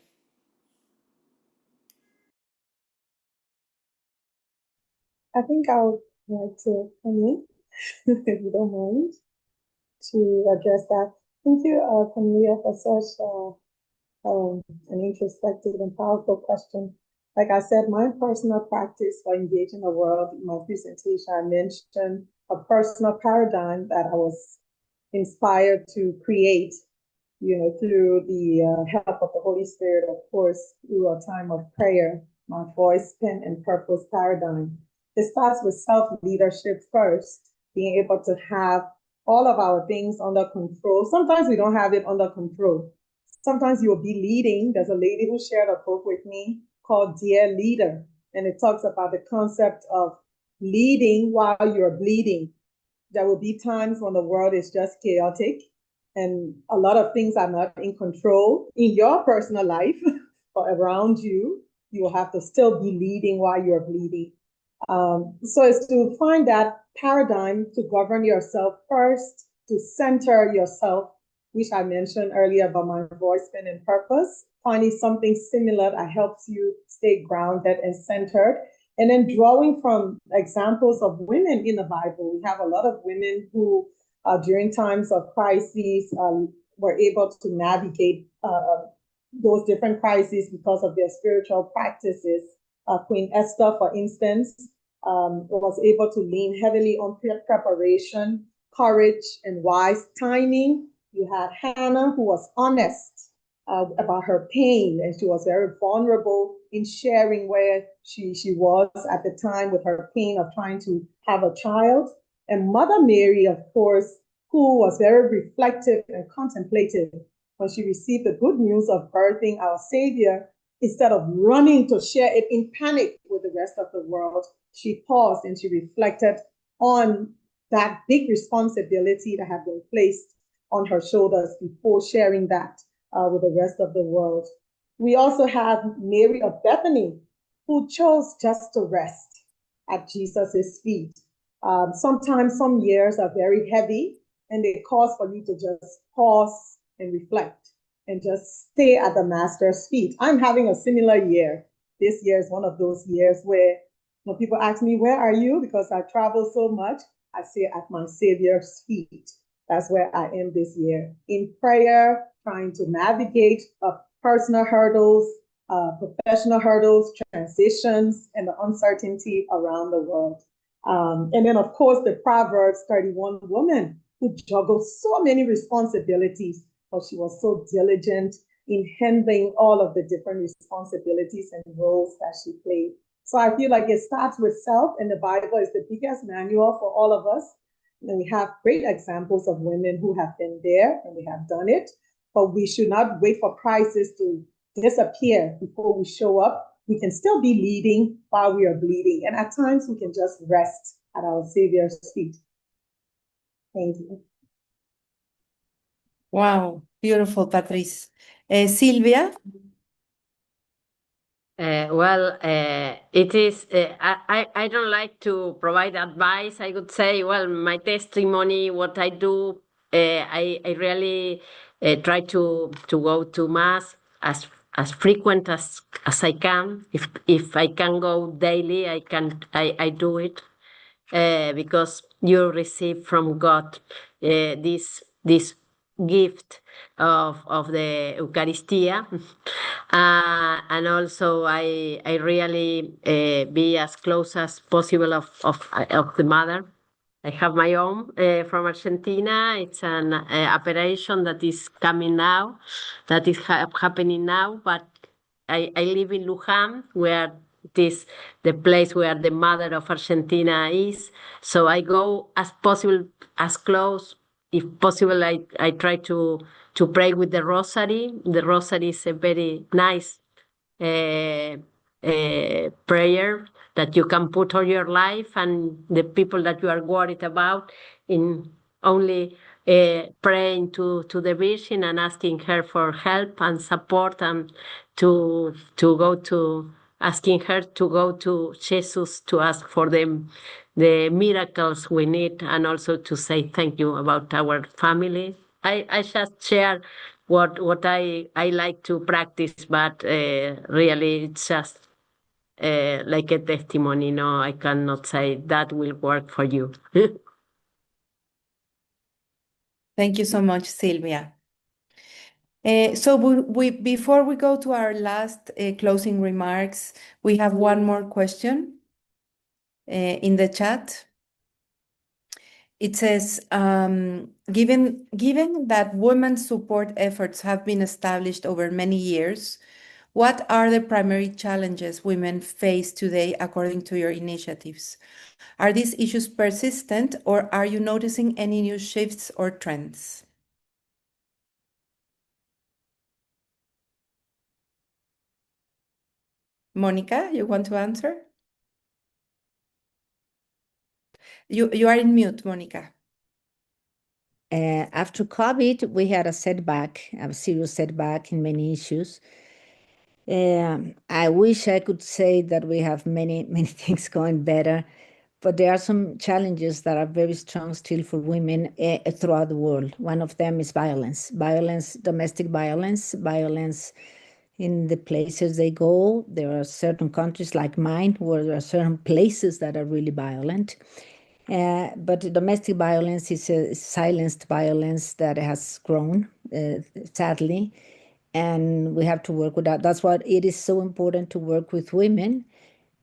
I think I would like to come in, if you don't mind, to address that. Thank you, Cornelia, for such an introspective and powerful question. Like I said, my personal practice for engaging the world, in my presentation, I mentioned a personal paradigm that I was inspired to create, through the help of the Holy Spirit, of course, through a time of prayer, my voice, pen, and purpose paradigm. It starts with self-leadership first, being able to have all of our things under control. Sometimes we don't have it under control. Sometimes you'll be leading. There's a lady who shared a book with me called Dear Leader, and it talks about the concept of leading while you're bleeding. There will be times when the world is just chaotic and a lot of things are not in control in your personal life or around you. You will have to still be leading while you're bleeding. So it's to find that paradigm to govern yourself first, to center yourself, which I mentioned earlier about my voice, pen, and purpose, finding something similar that helps you stay grounded and centered. And then drawing from examples of women in the Bible. We have a lot of women who, during times of crises, were able to navigate those different crises because of their spiritual practices. Queen Esther, for instance, was able to lean heavily on preparation, courage, and wise timing. You had Hannah, who was honest about her pain, and she was very vulnerable in sharing where she was at the time with her pain of trying to have a child. And Mother Mary, of course, who was very reflective and contemplative when she received the good news of birthing our Savior. Instead of running to share it in panic with the rest of the world, she paused and she reflected on that big responsibility that had been placed on her shoulders before sharing that with the rest of the world. We also have Mary of Bethany, who chose just to rest at Jesus's feet. Sometimes some years are very heavy and they cause for you to just pause and reflect and just stay at the master's feet. I'm having a similar year. This year is one of those years where when people ask me, where are you? Because I travel so much, I say at my Savior's feet. That's where I am this year. In prayer, trying to navigate personal hurdles, professional hurdles, transitions, and the uncertainty around the world. And then, of course, the Proverbs 31 woman who juggled so many responsibilities, but she was so diligent in handling all of the different responsibilities and roles that she played. So I feel like it starts with self, and the Bible is the biggest manual for all of us. And we have great examples of women who have been there and we have done it, but we should not wait for crisis to disappear before we show up. We can still be leading while we are bleeding. And at times we can just rest at our Savior's feet. Thank you. Wow, beautiful, Patrice. Silvia? It is, I don't like to provide advice. I would say, well, my testimony, what I do, I really try to go to Mass as frequent as I can. If I can go daily, I do it, because you receive from God this gift of the Eucharistia. And also I really be as close as possible of the mother. I have my own from Argentina. It's an operation that is coming now, that is happening now. But I live in Luján, where it is the place where the mother of Argentina is. So I go as possible, as close. If possible, I try to pray with the rosary. The rosary is a very nice prayer that you can put all your life, and the people that you are worried about, in only praying to the Virgin and asking her for help and support, and to go to asking her to go to Jesus to ask for the miracles we need, and also to say thank you about our family. I just share what I like to practice, but really it's just like a testimony. No, I cannot say that will work for you. Thank you so much, Silvia. So before we go to our last closing remarks, we have one more question in the chat. It says, given that women's support efforts have been established over many years, what are the primary challenges women face today according to your initiatives? Are these issues persistent, or are you noticing any new shifts or trends? Monica, you want to answer? You are in mute, Monica. After COVID, we had a serious setback in many issues. I wish I could say that we have many things going better, but there are some challenges that are very strong still for women throughout the world. One of them is violence, domestic violence in the places they go. There are certain countries like mine where there are certain places that are really violent. But domestic violence is a silenced violence that has grown, sadly, and we have to work with that. That's why it is so important to work with women.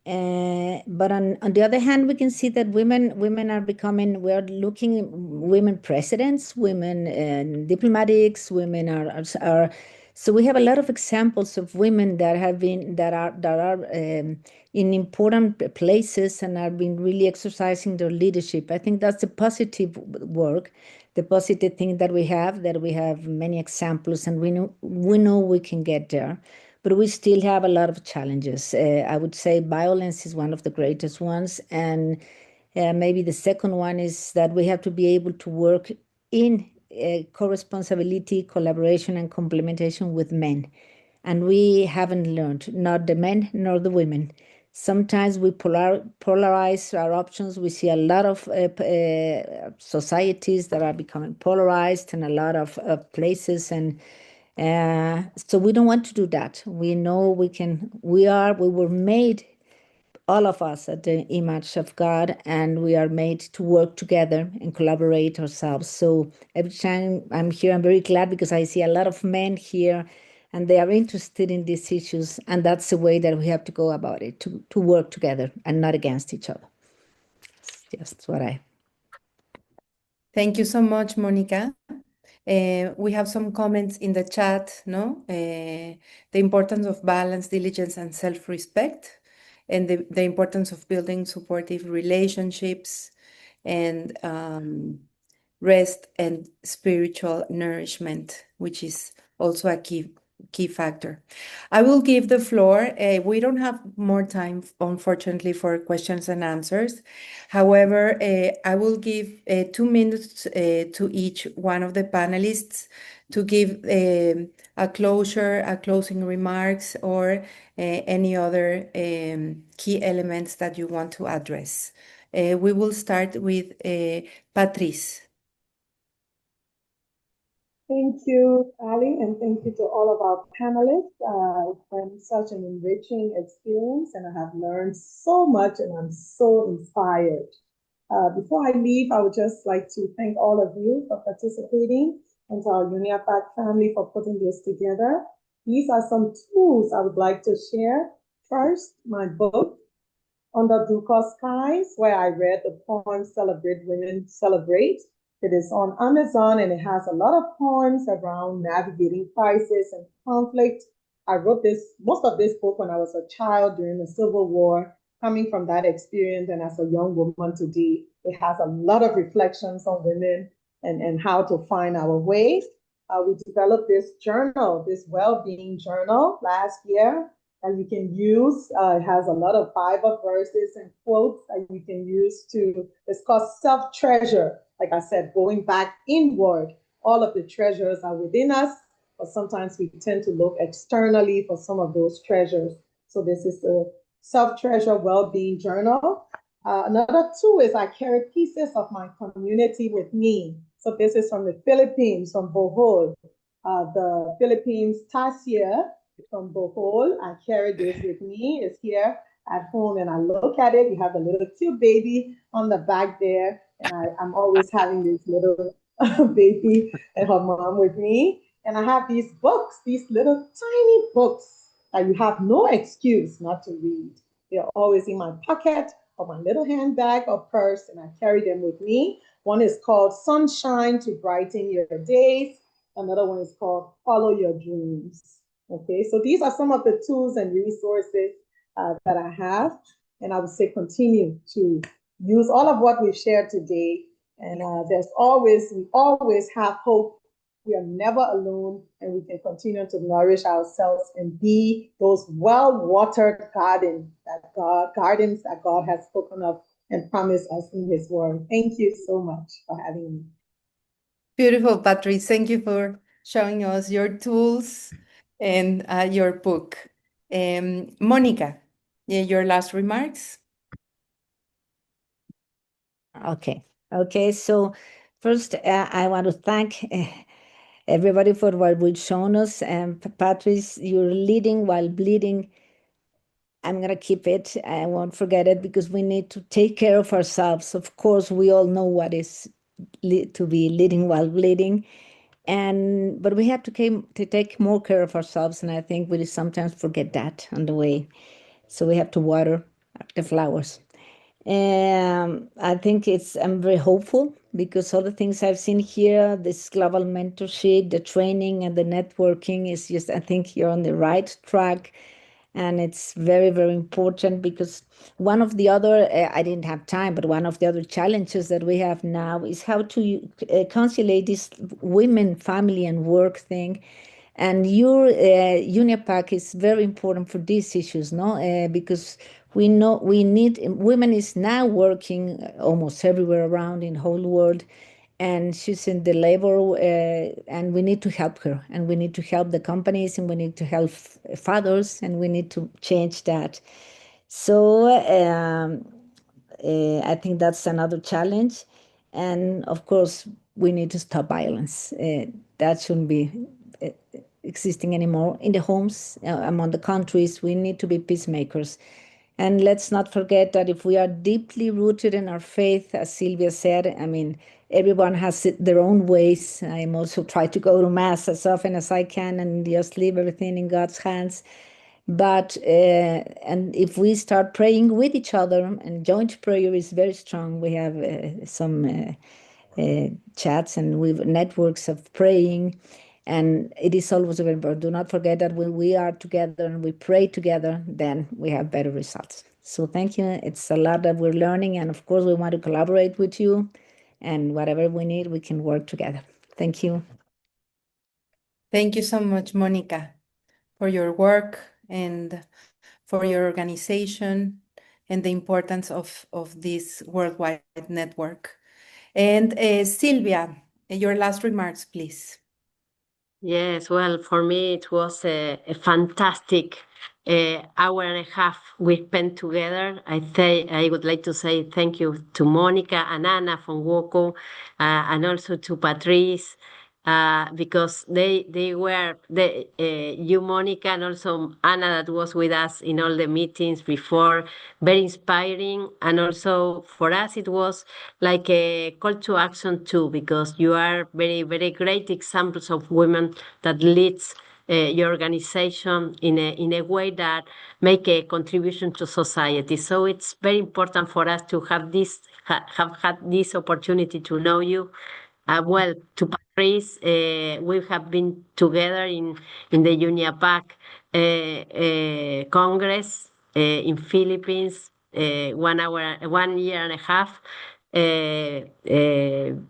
But on the other hand, we can see that women are becoming, we are looking at women presidents, women diplomatics, women are so we have a lot of examples of women that are in important places and have been really exercising their leadership. I think that's the positive work, the positive thing that we have many examples, and we know we can get there. But we still have a lot of challenges. I would say violence is one of the greatest ones. And maybe the second one is that we have to be able to work in co-responsibility, collaboration, and complementation with men. And we haven't learned, not the men nor the women. Sometimes we polarize our options. We see a lot of societies that are becoming polarized, and a lot of places, and so we don't want to do that. We know we were made, all of us, at the image of God, and we are made to work together and collaborate ourselves. So every time I'm here, I'm very glad, because I see a lot of men here, and they are interested in these issues, and that's the way that we have to go about it, to work together and not against each other. It's just what I... Thank you so much, Monica. We have some comments in the chat, no? The importance of balance, diligence, and self-respect, and the importance of building supportive relationships, and rest and spiritual nourishment, which is also a key factor. I will give the floor. We don't have more time, unfortunately, for questions and answers. However, I will give 2 minutes to each one of the panelists to give a closing remarks, or any other key elements that you want to address. We will start with Patrice. Thank you, Ali, and thank you to all of our panelists. It's been such an enriching experience, and I have learned so much, and I'm so inspired. Before I leave, I would just like to thank all of you for participating and to our UNIAPAC family for putting this together. These are some tools I would like to share. First, my book, Under Ducal Skies, where I read the poem Celebrate Women Celebrate. It is on Amazon and it has a lot of poems around navigating crisis and conflict. I wrote most of this book when I was a child during the Civil War, coming from that experience. And as a young woman today, it has a lot of reflections on women and how to find our way. We developed this journal, this well-being journal last year that you can use. It has a lot of Bible verses and quotes that you can use it's called self-treasure. Like I said, going back inward, all of the treasures are within us, but sometimes we tend to look externally for some of those treasures. So this is the self-treasure well-being journal. Another tool is I carry pieces of my community with me. So this is from the Philippines, from Bohol. The Philippines Tasia from Bohol. I carry this with me. It's here at home and I look at it. You have a little cute baby on the back there. And I'm always having this little baby and her mom with me. And I have these books, these little tiny books that you have no excuse not to read. They're always in my pocket or my little handbag or purse, and I carry them with me. One is called Sunshine to Brighten Your Days. Another one is called Follow Your Dreams. Okay, so these are some of the tools and resources that I have. And I would say continue to use all of what we've shared today. And we always have hope. We are never alone, and we can continue to nourish ourselves and be those well-watered gardens that God has spoken of and promised us in His Word. Thank you so much for having me. Beautiful, Patrice. Thank you for showing us your tools and your book. Monica, your last remarks? Okay. So first, I want to thank everybody for what we've shown us. And Patrice, you're leading while bleeding. I'm going to keep it. I won't forget it because we need to take care of ourselves. Of course, we all know what is to be leading while bleeding. But we have to take more care of ourselves. And I think we sometimes forget that on the way. So we have to water the flowers. I think I'm very hopeful because all the things I've seen here, this global mentorship, the training and the networking is just, I think you're on the right track. And it's very, very important because one of the other, I didn't have time, but one of the other challenges that we have now is how to conciliate this women, family and work thing. And your UNIAPAC is very important for these issues, no? Because we know women is now working almost everywhere around in the whole world, and she's in the labor, and we need to help her, and we need to help the companies, and we need to help fathers, and we need to change that. So I think that's another challenge. And of course, we need to stop violence. That shouldn't be existing anymore in the homes, among the countries. We need to be peacemakers. And let's not forget that if we are deeply rooted in our faith, as Sylvia said, I mean, everyone has their own ways. I'm also try to go to Mass as often as I can and just leave everything in God's hands. But, and if we start praying with each other, and joint prayer is very strong. We have some chats and we have networks of praying. And it is always very important. Do not forget that when we are together and we pray together, then we have better results. So thank you. It's a lot that we're learning. And of course, we want to collaborate with you. And whatever we need, we can work together. Thank you. Thank you so much, Monica, for your work and for your organization and the importance of this worldwide network. And Sylvia, your last remarks, please. Yes, well, for me, it was a fantastic hour and a half we spent together. I would like to say thank you to Monica and Anna from WOCO, and also to Patrice because they were you, Monica, and also Anna, that was with us in all the meetings before, very inspiring. And also for us, it was like a call to action too, because you are very, very great examples of women that leads your organization in a way that make a contribution to society. So it's very important for us to have have had this opportunity to know you. Well, to Paris, we have been together in the UNIAPAC Congress in Philippines 1 year and a half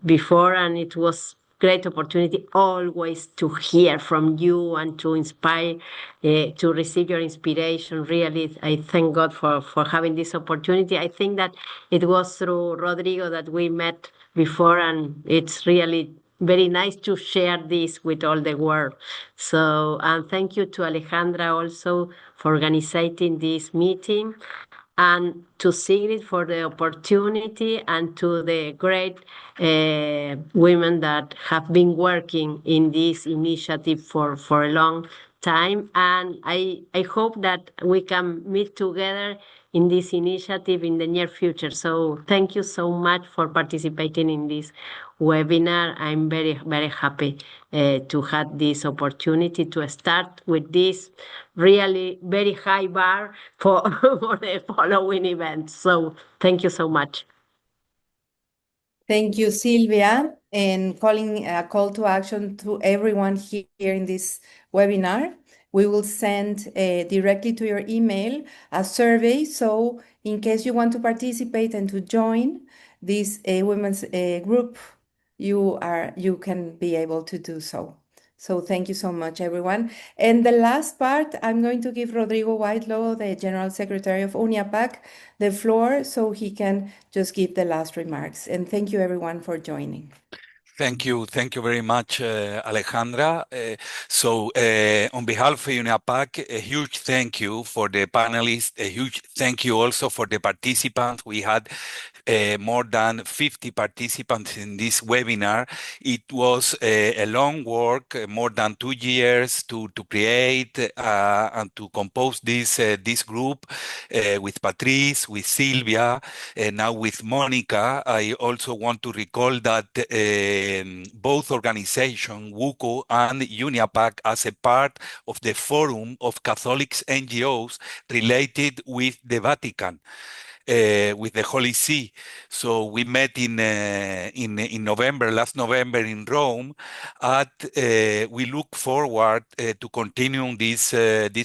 before, and it was great opportunity always to hear from you and to inspire, to receive your inspiration. Really, I thank God for having this opportunity. I think that it was through Rodrigo that we met before, and it's really very nice to share this with all the world. So, and thank you to Alejandra also for organizing this meeting, and to Sigrid for the opportunity, and to the great women that have been working in this initiative for a long time. And I hope that we can meet together in this initiative in the near future. So thank you so much for participating in this webinar. I'm very, very happy to have this opportunity to start with this really very high bar for, for the following events. So thank you so much. Thank you, Silvia, and calling a call to action to everyone here in this webinar. We will send directly to your email a survey. So in case you want to participate and to join this women's group, you can be able to do so. So thank you so much, everyone. And the last part, I'm going to give Rodrigo Whitelow, the General Secretary of UNIAPAC, the floor so he can just give the last remarks. And thank you, everyone, for joining. Thank you very much, Alejandra. On behalf of UNIAPAC, a huge thank you for the panelists, a huge thank you also for the participants. We had more than 50 participants in this webinar. It was a long work, more than 2 years to create and to compose this group with Patrice, with Silvia, now with Monica. I also want to recall that both organizations, WUCO and UNIAPAC, as a part of the Forum of Catholic NGOs related with the Vatican. With the Holy See. So we met in November, last November in Rome, and we look forward to continuing this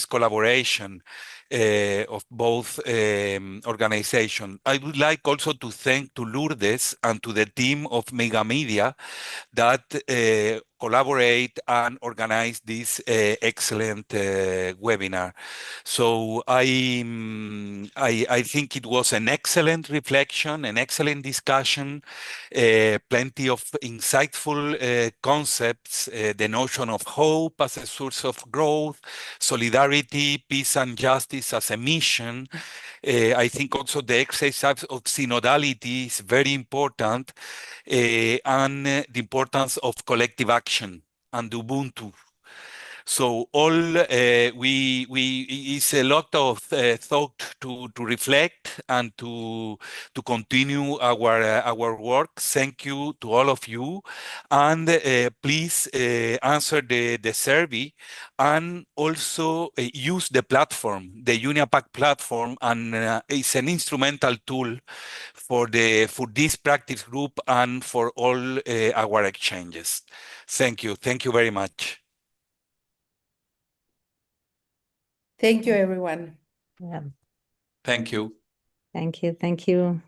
collaboration of both organizations. I would like also to thank to Lourdes and to the team of Mega Media that collaborate and organize this excellent webinar. So I think it was an excellent reflection, an excellent discussion, plenty of insightful concepts, the notion of hope as a source of growth, solidarity, peace and justice as a mission. I think also the exercise of synodality is very important, and the importance of collective action and Ubuntu. So all it's a lot of thought to reflect and to continue our work. Thank you to all of you, and please answer the survey, and also use the platform, the UNIAPAC platform, and it's an instrumental tool for this practice group and for all our exchanges. Thank you very much. Thank you, everyone. Yeah. Thank you. Thank you.